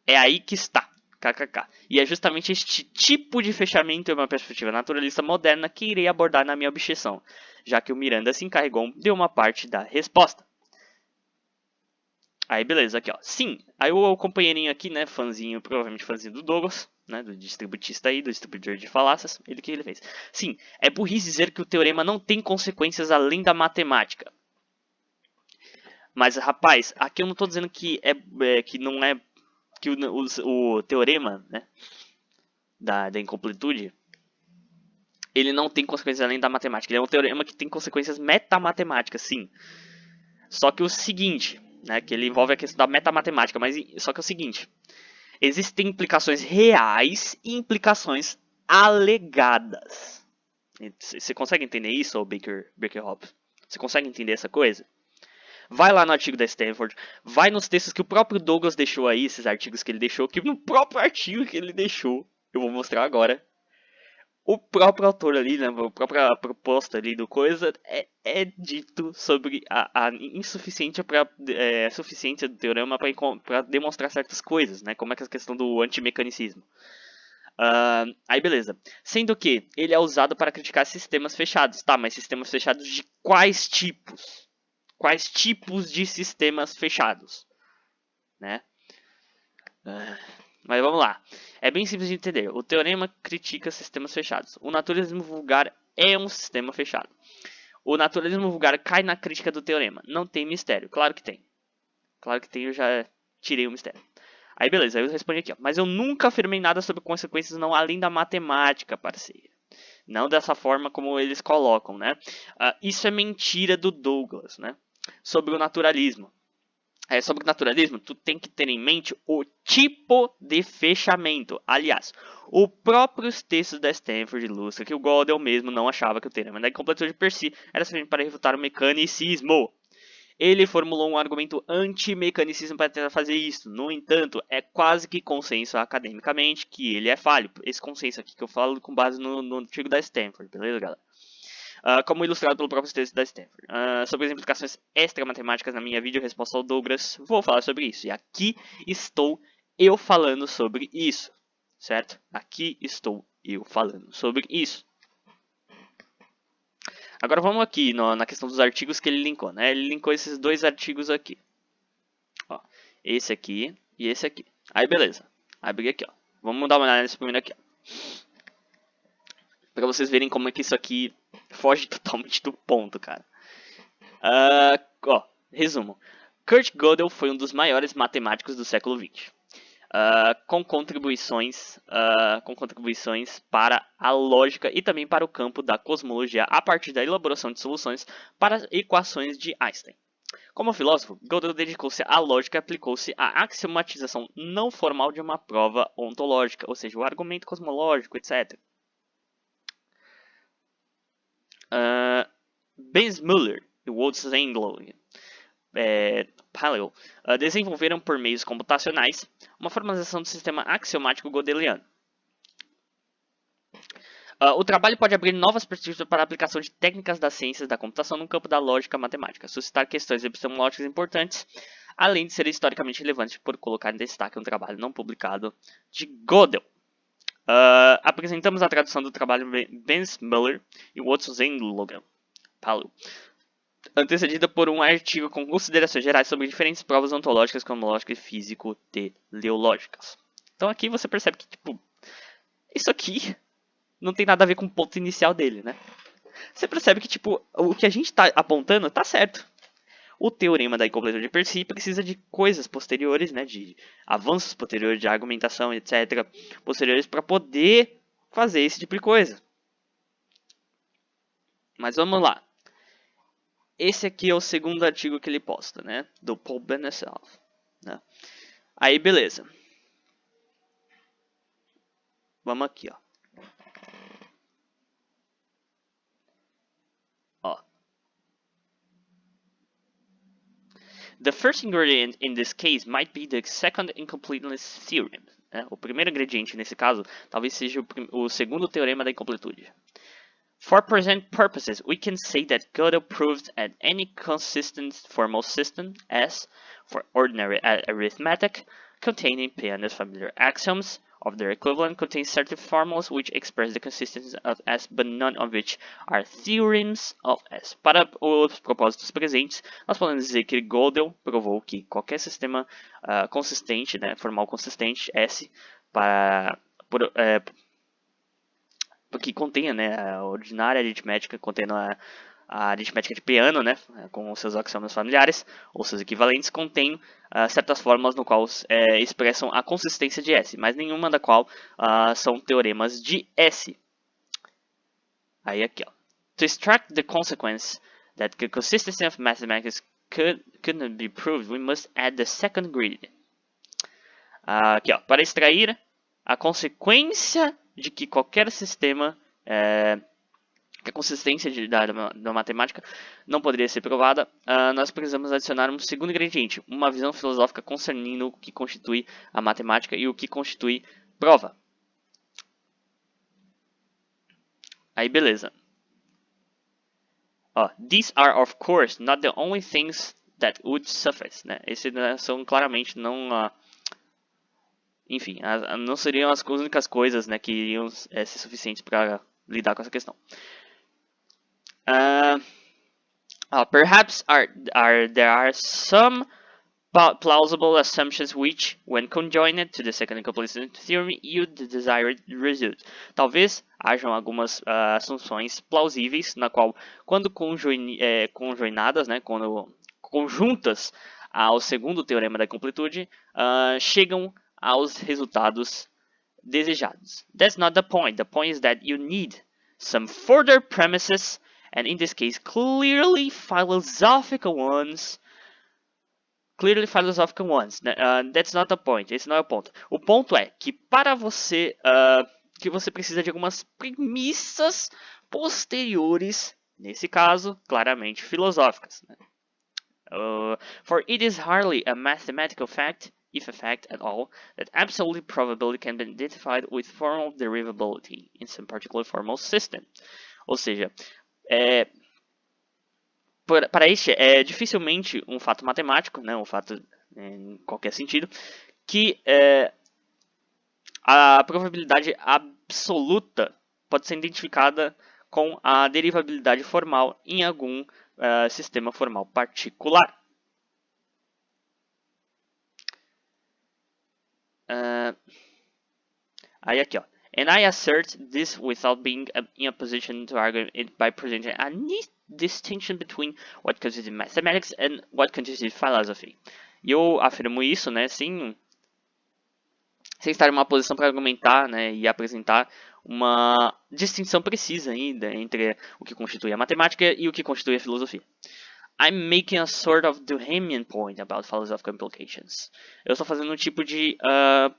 É aí que está. KKK. E é justamente este tipo de fechamento em uma perspectiva naturalista moderna que irei abordar na minha objeção, já que o Miranda se encarregou de uma parte da resposta. Aí beleza, aqui ó. Sim, aí o companheirinho aqui, né, fãzinho, provavelmente fãzinho do Douglas, né, do distributista aí, do distribuidor de falácias, o que ele fez? Sim, é burrice dizer que o teorema não tem consequências além da matemática. Mas rapaz, aqui eu não estou dizendo que que não é que o teorema, né, da incompletude, ele não tem consequências além da matemática. Ele é um teorema que tem consequências metamatemáticas, sim. Só que o seguinte, né, que ele envolve a questão da metamatemática, mas só que é o seguinte, existem implicações reais e implicações alegadas. Você consegue entender isso, Baker Hobbs? Você consegue entender essa coisa? Vai lá no artigo da Stanford, vai nos textos que o próprio Douglas deixou aí, esses artigos que ele deixou, que no próprio artigo que ele deixou, eu vou mostrar agora, o próprio autor ali, né, a própria proposta ali do coisa, é dito sobre a insuficiência suficiência do teorema para demonstrar certas coisas, né, como é que a questão do antimecanicismo. Aí beleza. Sendo que ele é usado para criticar sistemas fechados. Tá, mas sistemas fechados de quais tipos? Quais tipos de sistemas fechados? Né? Mas vamos lá. É bem simples de entender. O teorema critica sistemas fechados. O naturalismo vulgar é um sistema fechado. O naturalismo vulgar cai na crítica do teorema. Não tem mistério. Claro que tem. Claro que tem, eu já tirei o mistério. Aí beleza, aí eu respondi aqui, ó. Mas eu nunca afirmei nada sobre consequências não além da matemática, parceiro. Não dessa forma como eles colocam, né? Isso é mentira do Douglas, né? Sobre o naturalismo. Sobre o naturalismo, tu tem que ter em mente o tipo de fechamento. Aliás, os próprios textos da Stanford ilustram que o Gödel mesmo não achava que o teorema da incompletude per si era suficiente para refutar o mecanicismo. Ele formulou um argumento anti-mecanicismo para tentar fazer isso. No entanto, é quase que consenso academicamente que ele é falho. Esse consenso aqui que eu falo com base no artigo da Stanford, beleza, galera? Como ilustrado pelo próprio texto da Stanford. Sobre as implicações extra-matemáticas na minha vídeo resposta ao Douglas, vou falar sobre isso. E aqui estou eu falando sobre isso, certo? Aqui estou eu falando sobre isso. Agora vamos aqui na questão dos artigos que ele linkou, né? Ele linkou esses dois artigos aqui. Ó, esse aqui e esse aqui. Aí beleza. Abri aqui, ó. Vamos dar uma olhada nesse primeiro aqui, ó. Pra vocês verem como é que isso aqui foge totalmente do ponto, cara. Ó, resumo. Kurt Gödel foi um dos maiores matemáticos do século XX. Com contribuições para a lógica e também para o campo da cosmologia a partir da elaboração de soluções para as equações de Einstein. Como filósofo, Gödel dedicou-se à lógica e aplicou-se à axiomatização não formal de uma prova ontológica, ou seja, o argumento cosmológico, etc. Benz Müller e Wolfgang Paleo desenvolveram por meios computacionais uma formalização do sistema axiomático godeliano. O trabalho pode abrir novas perspectivas para a aplicação de técnicas das ciências da computação no campo da lógica matemática, suscitar questões epistemológicas importantes, além de ser historicamente relevante por colocar em destaque um trabalho não publicado de Gödel. Apresentamos a tradução do trabalho de Benz Müller e Wolfgang Paleo, antecedida por um artigo com considerações gerais sobre diferentes provas ontológicas, cosmológicas e físico-teleológicas. Então aqui você percebe que, tipo, isso aqui não tem nada a ver com o ponto inicial dele, né? Você percebe que, tipo, o que a gente está apontando tá certo. O teorema da incompletude de Peirce precisa de coisas posteriores, né, de avanços posteriores de argumentação, etc., posteriores para poder fazer esse tipo de coisa. Mas vamos lá. Esse aqui é o segundo artigo que ele posta, né, do Paul Beneself, né? Aí, beleza. Vamos aqui, ó. The first ingredient in this case might be the second incompleteness theorem. O primeiro ingrediente nesse caso talvez seja o segundo teorema da incompletude. For present purposes, we can say that Gödel proved that any consistent formal system, S, for ordinary arithmetic, containing P and S familiar axioms of their equivalent, contains certain formulas which express the consistency of S, but none of which are theorems of S. Para os propósitos presentes, nós podemos dizer que Gödel provou que qualquer sistema consistente, né, formal consistente, S, que contenha, né, a ordinária aritmética, contendo a aritmética de piano, né, com os seus axiomas familiares, ou seus equivalentes, contém certas fórmulas no qual expressam a consistência de S, mas nenhuma da qual são teoremas de S. Aí aqui, ó. To extract the consequence that the consistency of mathematics could not be proved, we must add the second ingredient. Aqui, ó. Para extrair a consequência de que qualquer sistema, que a consistência da matemática não poderia ser provada, nós precisamos adicionar um segundo ingrediente, uma visão filosófica concernindo o que constitui a matemática e o que constitui prova. Aí beleza. These are of course not the only things that would suffice, né? Esses são claramente não enfim, não seriam as únicas coisas, né, que iriam ser suficientes para lidar com essa questão. Perhaps there are some plausible assumptions which, when conjoined to the second incompleteness theorem, yield the desired result. Talvez hajam algumas assunções plausíveis, na qual, quando conjoinadas, né, quando conjuntas ao segundo teorema da incompletude, chegam aos resultados desejados. That's not the point. The point is that you need some further premises, and in this case, clearly philosophical ones. That's not the point. Esse não é o ponto. O ponto é que para você, que você precisa de algumas premissas posteriores, nesse caso, claramente filosóficas, né? For it is hardly a mathematical fact, if a fact at all, that absolute probability can be identified with formal derivability in some particular formal system. Ou seja, para este é dificilmente um fato matemático, né, um fato em qualquer sentido, que a probabilidade absoluta pode ser identificada com a derivabilidade formal em algum sistema formal particular. Aí aqui, ó. And I assert this without being in a position to argue it by presenting a neat distinction between what constitutes mathematics and what constitutes philosophy. E eu afirmo isso, né, sem estar em uma posição para argumentar, né, e apresentar uma distinção precisa ainda entre o que constitui a matemática e o que constitui a filosofia. I'm making a sort of Duhamian point about philosophical implications. Eu estou fazendo um tipo de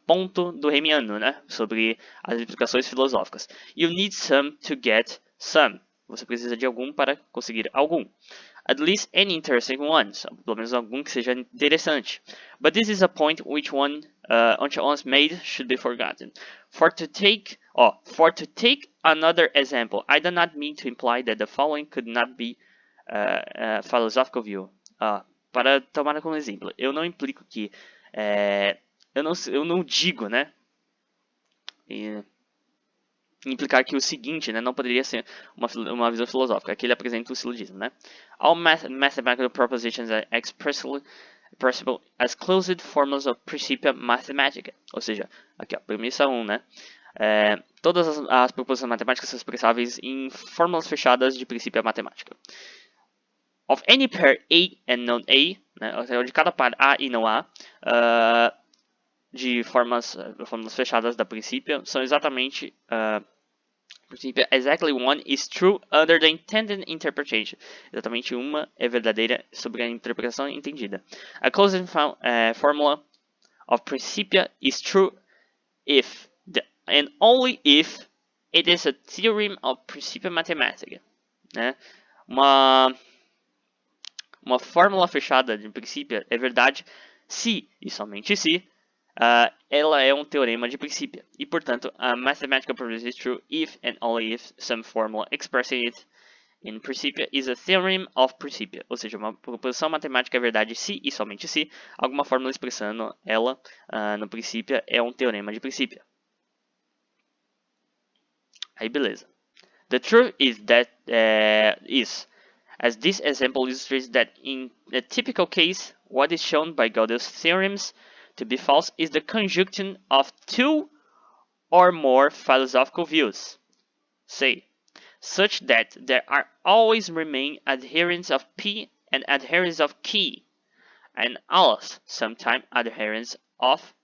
ponto duhamiano, né, sobre as implicações filosóficas. You need some to get some. Você precisa de algum para conseguir algum. At least any interesting one. Pelo menos algum que seja interessante. But this is a point which once made should be forgotten. For to take another example, I do not mean to imply that the following could not be philosophical view. Para tomar como exemplo, eu não implico que eu não digo, né, implicar que o seguinte, né, não poderia ser uma visão filosófica. Aqui ele apresenta o silogismo, né? All mathematical propositions are expressible as closed formulas of Principia Mathematica. Ou seja, aqui ó, premissa 1, né? Todas as proposições matemáticas são expressáveis em fórmulas fechadas de Principia Matemática. Of any pair A and non-A, né, ou seja, de cada par A e não A, de fórmulas fechadas da Principia, são exatamente Principia exactly one is true under the intended interpretation. Exatamente uma é verdadeira sobre a interpretação entendida. A closed formula of Principia is true if and only if it is a theorem of Principia Mathematica, né? Uma fórmula fechada de Principia é verdade se, e somente se, ela é um teorema de Principia. E, portanto, a mathematical proposition is true if and only if some formula expressing it in Principia is a theorem of Principia. Ou seja, uma proposição matemática é verdade se, e somente se, alguma fórmula expressando ela no Principia é um teorema de Principia. Aí, beleza. The truth is that as this example illustrates that in a typical case, what is shown by Gödel's theorems to be false is the conjunction of two or more philosophical views, say, such that there are always remain adherents of P and adherents of Q, and also sometimes adherents of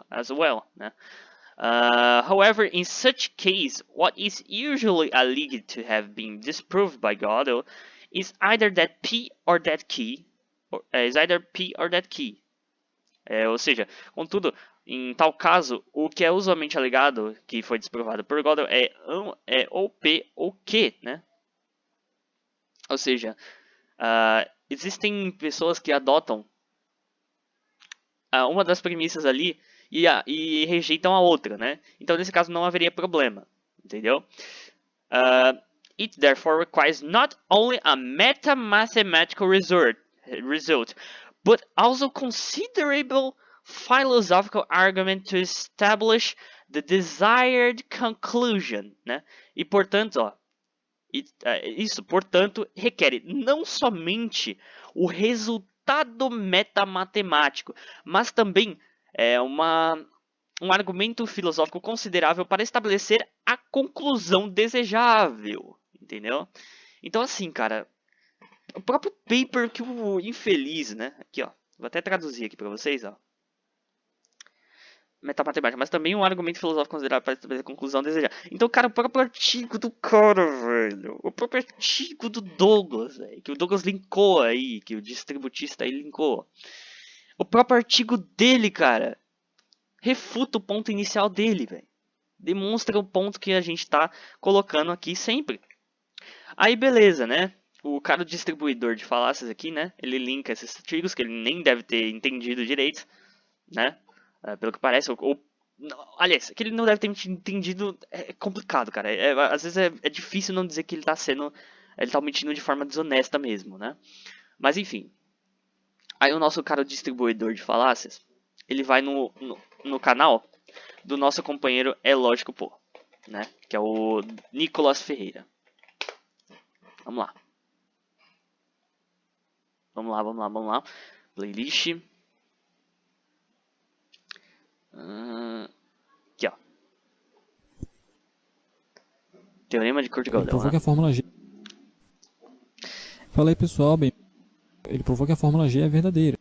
as well. Né? However, in such case, what is usually alleged to have been disproved by Gödel is either that P or that key, ou seja, contudo, em tal caso, o que é usualmente alegado que foi desprovado por Gödel é ou P ou Q, né? Ou seja, existem pessoas que adotam uma das premissas ali e rejeitam a outra, né? Então, nesse caso, não haveria problema, entendeu? It therefore requires not only a meta-mathematical result, but also considerable philosophical argument to establish the desired conclusion, né? E, portanto, portanto, requer não somente o resultado metamatemático, mas também um argumento filosófico considerável para estabelecer a conclusão desejável, entendeu? Então, assim, cara, o próprio paper que o infeliz, né? Aqui, ó, vou até traduzir aqui para vocês, ó. Metamatemática, mas também um argumento filosófico considerável para estabelecer a conclusão desejável. Então, cara, o próprio artigo do cara, velho, o próprio artigo do Douglas, velho, que o Douglas linkou aí, que o distributista aí linkou. O próprio artigo dele, cara, refuta o ponto inicial dele, velho. Demonstra o ponto que a gente tá colocando aqui sempre. Aí, beleza, né? O cara do distribuidor de falácias aqui, né? Ele linka esses artigos que ele nem deve ter entendido direito, né? Pelo que parece, aliás, que ele não deve ter entendido é complicado, cara. Às vezes é difícil não dizer que ele tá mentindo de forma desonesta mesmo, né? Mas enfim. Aí o nosso cara distribuidor de falácias, ele vai no canal do nosso companheiro É Lógico Pô. né? Que é o Nicolas Ferreira. Vamos lá. Vamos lá. Playlist. Aqui, ó. Teorema de Ele Kurt-Gödel, provou né? que a fórmula G. Fala aí, pessoal, bem. Ele provou que a fórmula G é verdadeira.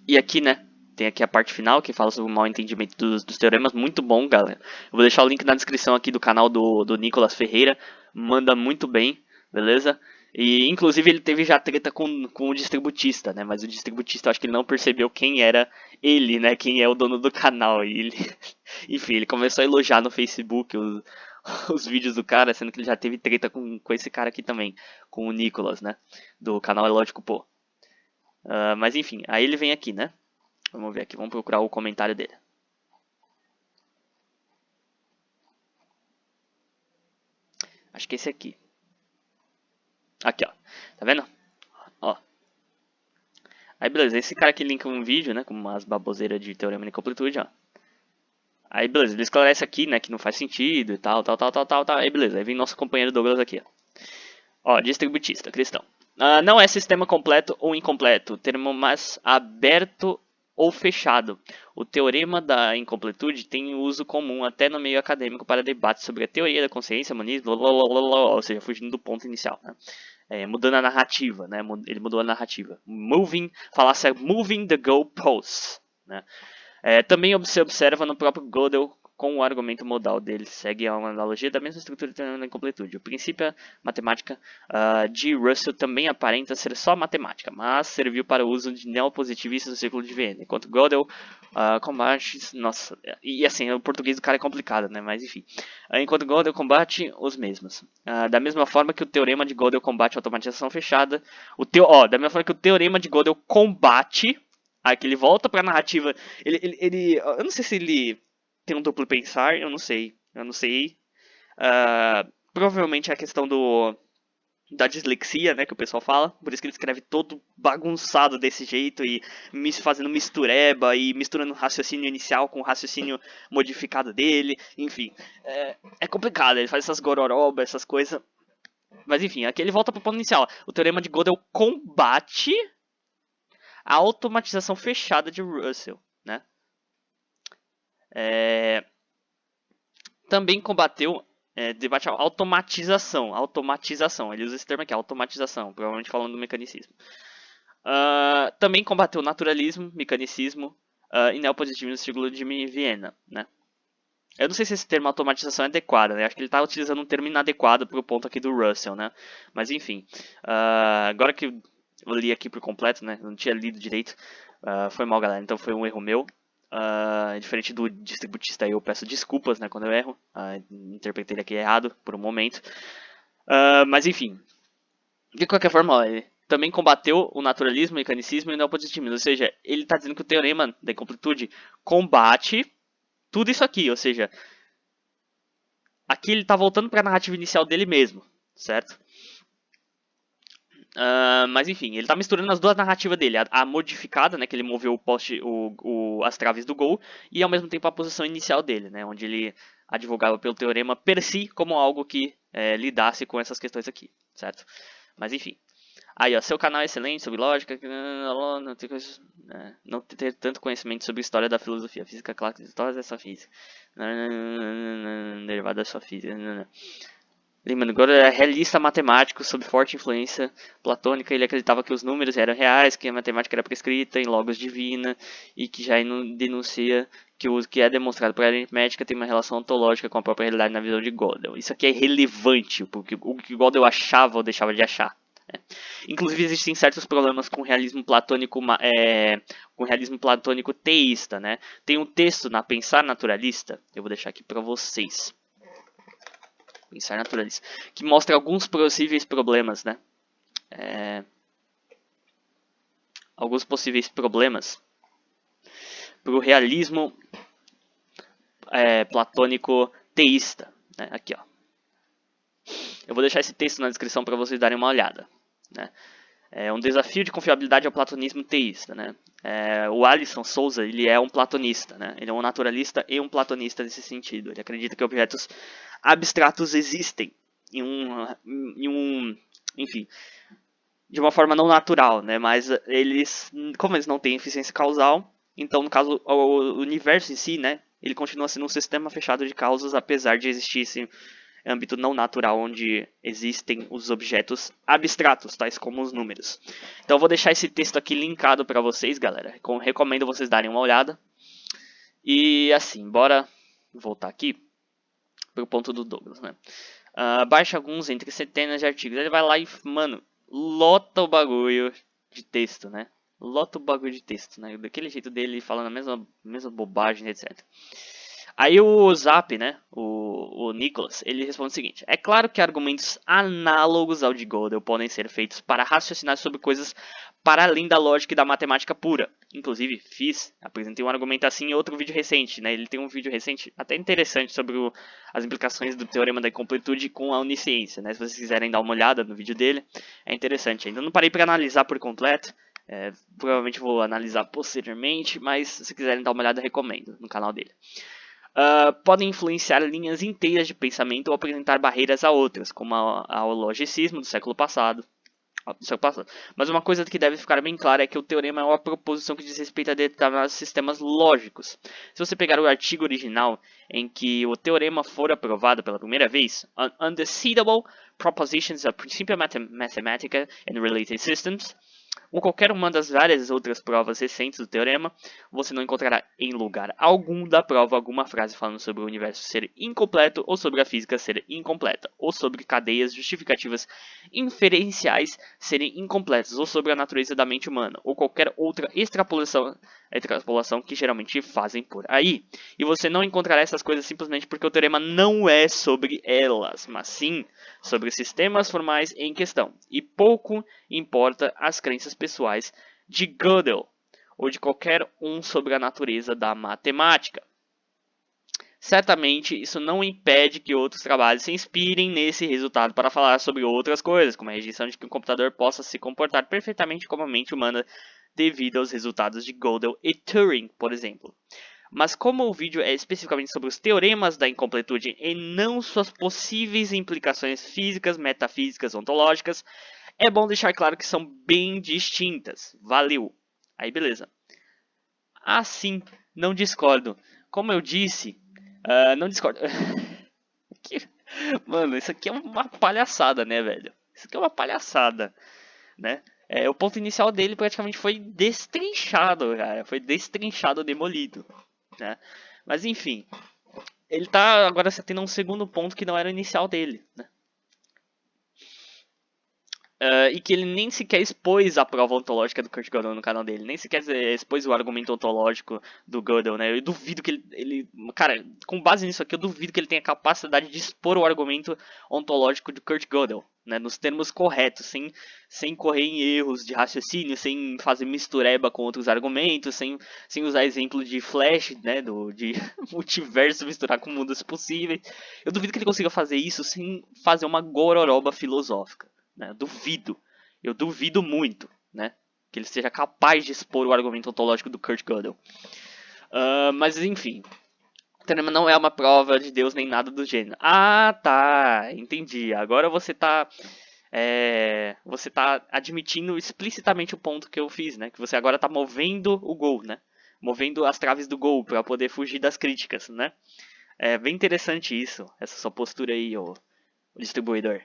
E aqui, né? Tem aqui a parte final que fala sobre o mau entendimento dos teoremas. Muito bom, galera. Eu vou deixar o link na descrição aqui do canal do Nicolas Ferreira. Manda muito bem, beleza? E inclusive ele teve já treta com o distributista, né? Mas o distributista, eu acho que ele não percebeu quem era ele, né? Quem é o dono do canal. E ele, enfim, ele começou a elogiar no Facebook os vídeos do cara, sendo que ele já teve treta com esse cara aqui também, com o Nicolas, né? Do canal É Lógico Pô. Mas enfim, aí ele vem aqui, né? Vamos ver aqui, vamos procurar o comentário dele. Acho que é esse aqui. Aqui, ó. Tá vendo? Ó. Aí beleza, esse cara aqui linka um vídeo, né? Com umas baboseiras de teorema de incompletude, ó. Aí beleza, ele esclarece aqui, né? Que não faz sentido e tal. Aí beleza, aí vem nosso companheiro Douglas aqui, ó. Ó, distributista, cristão. Não é sistema completo ou incompleto, termo mais aberto ou fechado. O teorema da incompletude tem uso comum até no meio acadêmico para debates sobre a teoria da consciência, humanismo, ou seja, fugindo do ponto inicial, né? Mudando a narrativa, né? Ele mudou a narrativa. Falasse moving the goalposts, né? Também se observa no próprio Gödel com o argumento modal dele. Segue a uma analogia da mesma estrutura da incompletude. O princípio matemática de Russell também aparenta ser só matemática, mas serviu para o uso de neopositivistas no círculo de Viena. Enquanto Gödel combate... Nossa, e assim, o português do cara é complicado, né? Mas enfim. Enquanto Gödel combate os mesmos. Da mesma forma que o teorema de Gödel combate a automatização fechada. Da mesma forma que o teorema de Gödel combate... Aqui ele volta pra narrativa. Eu não sei se ele tem um duplo pensar, eu não sei. Provavelmente é a questão da dislexia, né, que o pessoal fala. Por isso que ele escreve todo bagunçado desse jeito e fazendo mistureba e misturando o raciocínio inicial com o raciocínio modificado dele. Enfim, é complicado. Ele faz essas gororobas, essas coisas. Mas enfim, aqui ele volta pro ponto inicial. O teorema de Gödel combate a automatização fechada de Russell, né? Também combateu debate a automatização. Ele usa esse termo aqui, automatização, provavelmente falando do mecanicismo. Também combateu naturalismo, mecanicismo e neopositivismo no círculo de Viena, né? Eu não sei se esse termo automatização é adequado, né? Acho que ele está utilizando um termo inadequado para o ponto aqui do Russell, né? Mas enfim, agora que eu li aqui por completo, né? Eu não tinha lido direito. Foi mal, galera. Então foi um erro meu. Diferente do distributista, eu peço desculpas, né? Quando eu erro. Interpretei ele aqui errado por um momento. Mas enfim. De qualquer forma, ele também combateu o naturalismo, o mecanicismo e o neopositivismo. Ou seja, ele está dizendo que o teorema da incompletude combate tudo isso aqui. Ou seja, aqui ele está voltando para a narrativa inicial dele mesmo, certo? Mas enfim, ele tá misturando as duas narrativas dele, a modificada, né, que ele moveu o poste, as traves do gol, e ao mesmo tempo a posição inicial dele, né, onde ele advogava pelo teorema per si como algo que lidasse com essas questões aqui, certo? Mas enfim. Aí, ó, seu canal é excelente sobre lógica, não ter tanto conhecimento sobre história da filosofia, física clássica, história dessa física, derivada da sua física, Lembrando, agora é realista matemático sob forte influência platônica. Ele acreditava que os números eram reais, que a matemática era prescrita em logos divina e que já denuncia que o que é demonstrado por aritmética tem uma relação ontológica com a própria realidade na visão de Gödel. Isso aqui é relevante, porque o que Gödel achava ou deixava de achar. Inclusive existem certos problemas com o realismo platônico, teísta, né? Tem um texto na Pensar Naturalista, eu vou deixar aqui para vocês. Pensar naturalista, que mostra alguns possíveis problemas, né? Alguns possíveis problemas para o realismo platônico teísta, né? Aqui, ó. Eu vou deixar esse texto na descrição para vocês darem uma olhada, né? É um desafio de confiabilidade ao platonismo teísta, né? O Alisson Souza, ele é um platonista, né? Ele é um naturalista e um platonista nesse sentido. Ele acredita que objetos abstratos existem enfim, de uma forma não natural, né? Mas como eles não têm eficiência causal, então no caso o universo em si, né? Ele continua sendo um sistema fechado de causas, apesar de existir esse âmbito não natural onde existem os objetos abstratos, tais como os números. Então eu vou deixar esse texto aqui linkado para vocês, galera. Recomendo vocês darem uma olhada. E assim, bora voltar aqui pro ponto do Douglas, né? Baixa alguns entre centenas de artigos. Ele vai lá e, mano, lota o bagulho de texto, né? Lota o bagulho de texto, né? Daquele jeito dele falando a mesma bobagem, etc. Aí o Zap, né, o Nicholas, ele responde o seguinte: é claro que argumentos análogos ao de Gödel podem ser feitos para raciocinar sobre coisas para além da lógica e da matemática pura. Inclusive, apresentei um argumento assim em outro vídeo recente, né? Ele tem um vídeo recente até interessante sobre as implicações do teorema da incompletude com a onisciência, né? Se vocês quiserem dar uma olhada no vídeo dele, é interessante. Ainda não parei para analisar por completo, provavelmente vou analisar posteriormente, mas se quiserem dar uma olhada, recomendo no canal dele. Podem influenciar linhas inteiras de pensamento ou apresentar barreiras a outras, como ao logicismo do século passado. Mas uma coisa que deve ficar bem clara é que o teorema é uma proposição que diz respeito a determinados sistemas lógicos. Se você pegar o artigo original em que o teorema for aprovado pela primeira vez, Undecedable Propositions of Principia Mathematica and Related Systems, ou qualquer uma das várias outras provas recentes do teorema, você não encontrará em lugar algum da prova alguma frase falando sobre o universo ser incompleto, ou sobre a física ser incompleta, ou sobre cadeias justificativas inferenciais serem incompletas, ou sobre a natureza da mente humana, ou qualquer outra extrapolação que geralmente fazem por aí. E você não encontrará essas coisas simplesmente porque o teorema não é sobre elas, mas sim sobre sistemas formais em questão. E pouco importa as crenças pessoais de Gödel ou de qualquer um sobre a natureza da matemática. Certamente isso não impede que outros trabalhos se inspirem nesse resultado para falar sobre outras coisas, como a rejeição de que um computador possa se comportar perfeitamente como a mente humana devido aos resultados de Gödel e Turing, por exemplo. Mas como o vídeo é especificamente sobre os teoremas da incompletude e não suas possíveis implicações físicas, metafísicas, ontológicas, é bom deixar claro que são bem distintas. Valeu. Aí beleza. Sim, não discordo. Como eu disse, não discordo. Mano, isso aqui é uma palhaçada, né, velho? Isso aqui é uma palhaçada, né? O ponto inicial dele praticamente foi destrinchado, cara. Foi destrinchado, demolido, né? Mas enfim, ele tá agora tendo um segundo ponto que não era o inicial dele, né? E que ele nem sequer expôs a prova ontológica do Kurt Gödel no canal dele, nem sequer expôs o argumento ontológico do Gödel, né? Eu duvido que cara, com base nisso aqui, eu duvido que ele tenha capacidade de expor o argumento ontológico do Kurt Gödel, né? Nos termos corretos, sem correr em erros de raciocínio, sem fazer mistureba com outros argumentos, sem usar exemplo de Flash, né? De multiverso misturar com mundos possíveis. Eu duvido que ele consiga fazer isso sem fazer uma gororoba filosófica. Né? Eu duvido muito, né? Que ele seja capaz de expor o argumento ontológico do Kurt Gödel. Mas enfim, o teorema não é uma prova de Deus nem nada do gênero. Tá, entendi. Agora você tá admitindo explicitamente o ponto que eu fiz, né? Que você agora tá movendo o gol, né? Movendo as traves do gol para poder fugir das críticas, né? É bem interessante isso, essa sua postura aí, o distribuidor.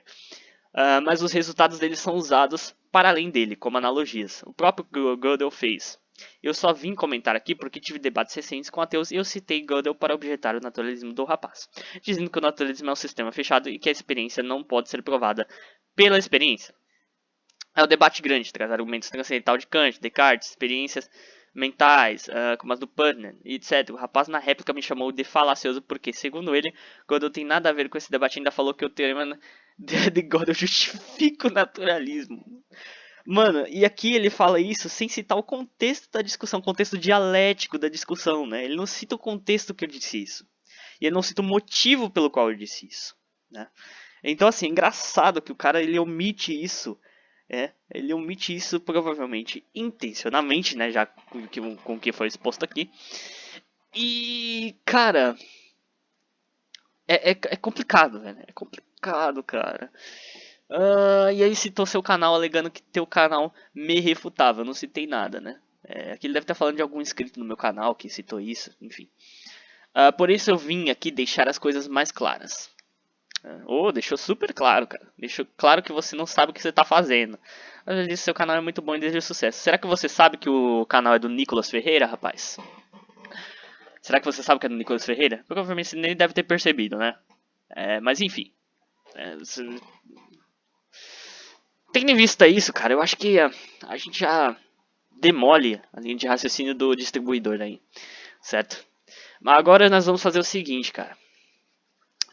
Mas os resultados dele são usados para além dele, como analogias. O próprio Gödel fez. Eu só vim comentar aqui porque tive debates recentes com ateus e eu citei Gödel para objetar o naturalismo do rapaz, dizendo que o naturalismo é um sistema fechado e que a experiência não pode ser provada pela experiência. É um debate grande, traz argumentos transcendental de Kant, Descartes, experiências mentais, como as do Putnam, etc. O rapaz na réplica me chamou de falacioso porque, segundo ele, Gödel tem nada a ver com esse debate, ainda falou que o teorema de Gödel justifica o naturalismo. Mano, e aqui ele fala isso sem citar o contexto da discussão, o contexto dialético da discussão, né? Ele não cita o contexto que eu disse isso. E ele não cita o motivo pelo qual eu disse isso, né? Então, assim, é engraçado que o cara ele omite isso Ele omite isso provavelmente intencionalmente, né? Já com o que foi exposto aqui. E, cara, é complicado, velho. É complicado, cara. E aí citou seu canal, alegando que teu canal me refutava. Eu não citei nada, né? Aqui ele deve estar falando de algum inscrito no meu canal que citou isso, enfim. Por isso eu vim aqui deixar as coisas mais claras. Deixou super claro, cara. Deixou claro que você não sabe o que você está fazendo. Eu já disse que seu canal é muito bom e desejo sucesso. Será que você sabe que o canal é do Nicolas Ferreira, rapaz? Será que você sabe que é do Nicolas Ferreira? Provavelmente você nem deve ter percebido, né? Mas enfim. Tendo em vista isso, cara, eu acho que a gente já demole a linha de raciocínio do distribuidor aí, certo? Mas agora nós vamos fazer o seguinte, cara.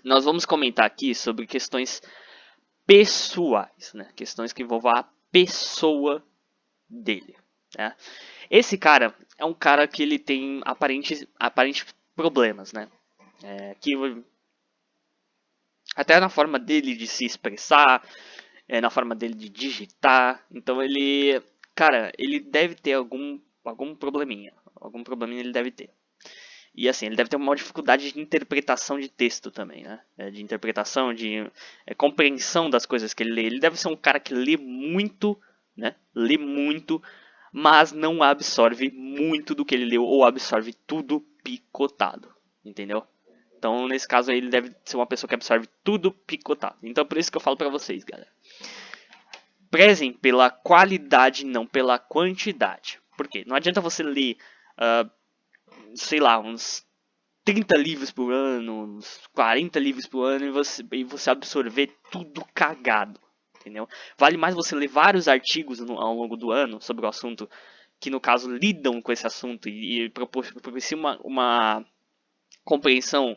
Nós vamos comentar aqui sobre questões pessoais, né? Questões que envolvam a pessoa dele, né? Esse cara é um cara que ele tem aparentes problemas, né? Que até na forma dele de se expressar, na forma dele de digitar. Então ele, cara, ele deve ter algum probleminha. Algum probleminha ele deve ter. E assim, ele deve ter uma dificuldade de interpretação de texto também, né? De interpretação, de compreensão das coisas que ele lê. Ele deve ser um cara que lê muito, né? Lê muito, mas não absorve muito do que ele leu, ou absorve tudo picotado, entendeu? Então, nesse caso aí, ele deve ser uma pessoa que absorve tudo picotado. Então, por isso que eu falo pra vocês, galera. Prezem pela qualidade, não pela quantidade. Por quê? Não adianta você ler, sei lá, uns 30 livros por ano, uns 40 livros por ano e você absorver tudo cagado, entendeu? Vale mais você ler vários artigos ao longo do ano sobre o assunto, que no caso lidam com esse assunto e propiciam uma compreensão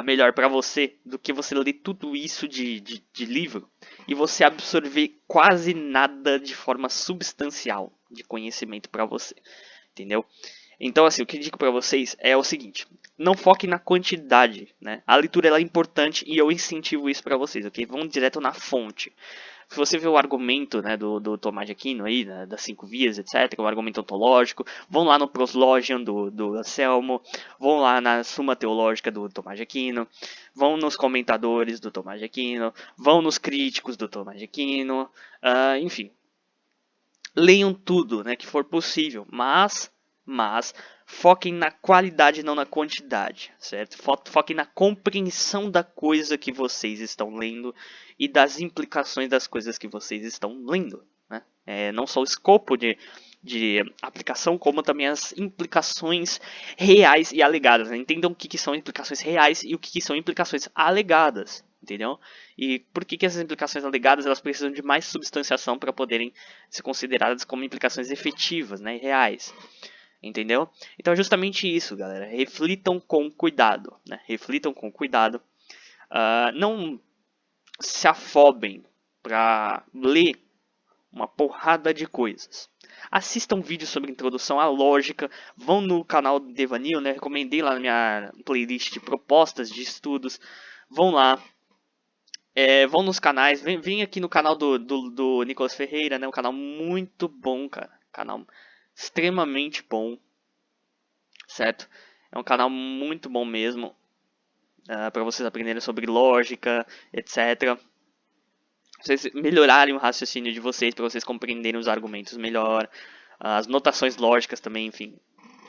melhor para você, do que você ler tudo isso de livro e você absorver quase nada de forma substancial de conhecimento para você, entendeu? Então, assim, o que eu digo para vocês é o seguinte: não foque na quantidade, né? A leitura ela é importante e eu incentivo isso para vocês, ok? Vão direto na fonte. Se você vê o argumento, né, do Tomás de Aquino aí, né, das 5 vias, etc., o argumento ontológico, vão lá no Proslogion do Anselmo, vão lá na Suma Teológica do Tomás de Aquino, vão nos comentadores do Tomás de Aquino, vão nos críticos do Tomás de Aquino, enfim. Leiam tudo, né, que for possível, mas foquem na qualidade, não na quantidade, certo? Foquem na compreensão da coisa que vocês estão lendo e das implicações das coisas que vocês estão lendo, né? Não só o escopo de aplicação, como também as implicações reais e alegadas, né? Entendam o que são implicações reais e o que são implicações alegadas, entendeu? E por que essas implicações alegadas elas precisam de mais substanciação para poderem ser consideradas como implicações efetivas, né, reais. Entendeu? Então é justamente isso, galera. Reflitam com cuidado, né? Reflitam com cuidado. Não se afobem para ler uma porrada de coisas. Assistam vídeos sobre introdução à lógica. Vão no canal do Devanil, né? Recomendei lá na minha playlist de propostas de estudos. Vão lá. Vão nos canais. Vem aqui no canal do Nicolas Ferreira, né? Um canal muito bom, cara. Canal extremamente bom, certo? É um canal muito bom mesmo, para vocês aprenderem sobre lógica, etc. Vocês melhorarem o raciocínio de vocês, para vocês compreenderem os argumentos melhor, as notações lógicas também, enfim.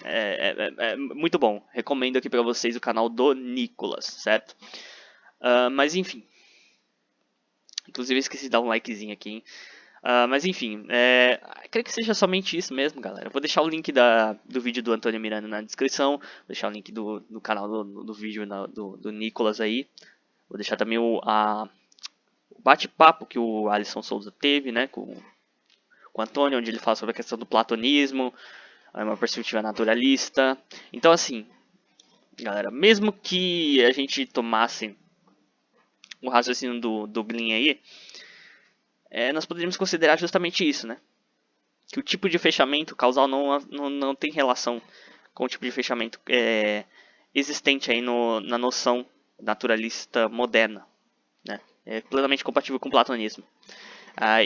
É muito bom. Recomendo aqui para vocês o canal do Nicolas, certo? Mas enfim. Inclusive esqueci de dar um likezinho aqui, hein? Mas enfim, creio que seja somente isso mesmo, galera. Vou deixar o link do vídeo do Antônio Miranda na descrição. Vou deixar o link do canal do vídeo do Nicolas aí. Vou deixar também o bate-papo que o Alisson Souza teve, né, com o Antônio, onde ele fala sobre a questão do platonismo, uma perspectiva naturalista. Então assim, galera, mesmo que a gente tomasse o raciocínio do Glyn aí, nós poderíamos considerar justamente isso, né? Que o tipo de fechamento causal não tem relação com o tipo de fechamento existente aí na noção naturalista moderna, né? É plenamente compatível com o platonismo.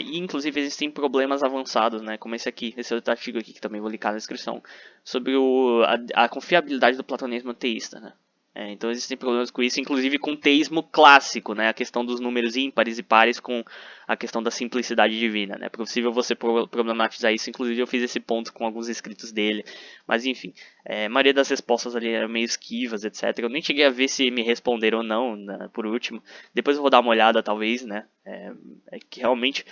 E inclusive existem problemas avançados, né, como esse outro artigo aqui, que também vou linkar na descrição, sobre a confiabilidade do platonismo teísta, né. Então existem problemas com isso, inclusive com o teísmo clássico, né, a questão dos números ímpares e pares com a questão da simplicidade divina, né. É possível você problematizar isso, inclusive eu fiz esse ponto com alguns escritos dele, mas enfim, a maioria das respostas ali eram meio esquivas, etc. Eu nem cheguei a ver se me responderam ou não, né, por último, depois eu vou dar uma olhada talvez, né, que realmente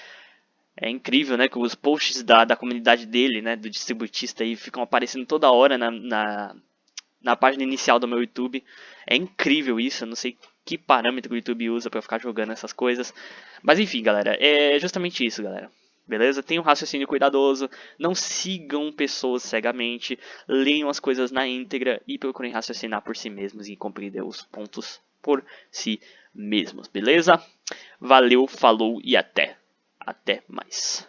é incrível, né, que os posts da comunidade dele, né, do distributista aí, ficam aparecendo toda hora na página inicial do meu YouTube. É incrível isso, eu não sei que parâmetro o YouTube usa para ficar jogando essas coisas. Mas enfim, galera, é justamente isso, galera. Beleza? Tenham um raciocínio cuidadoso, não sigam pessoas cegamente, leiam as coisas na íntegra e procurem raciocinar por si mesmos e compreender os pontos por si mesmos, beleza? Valeu, falou e até mais.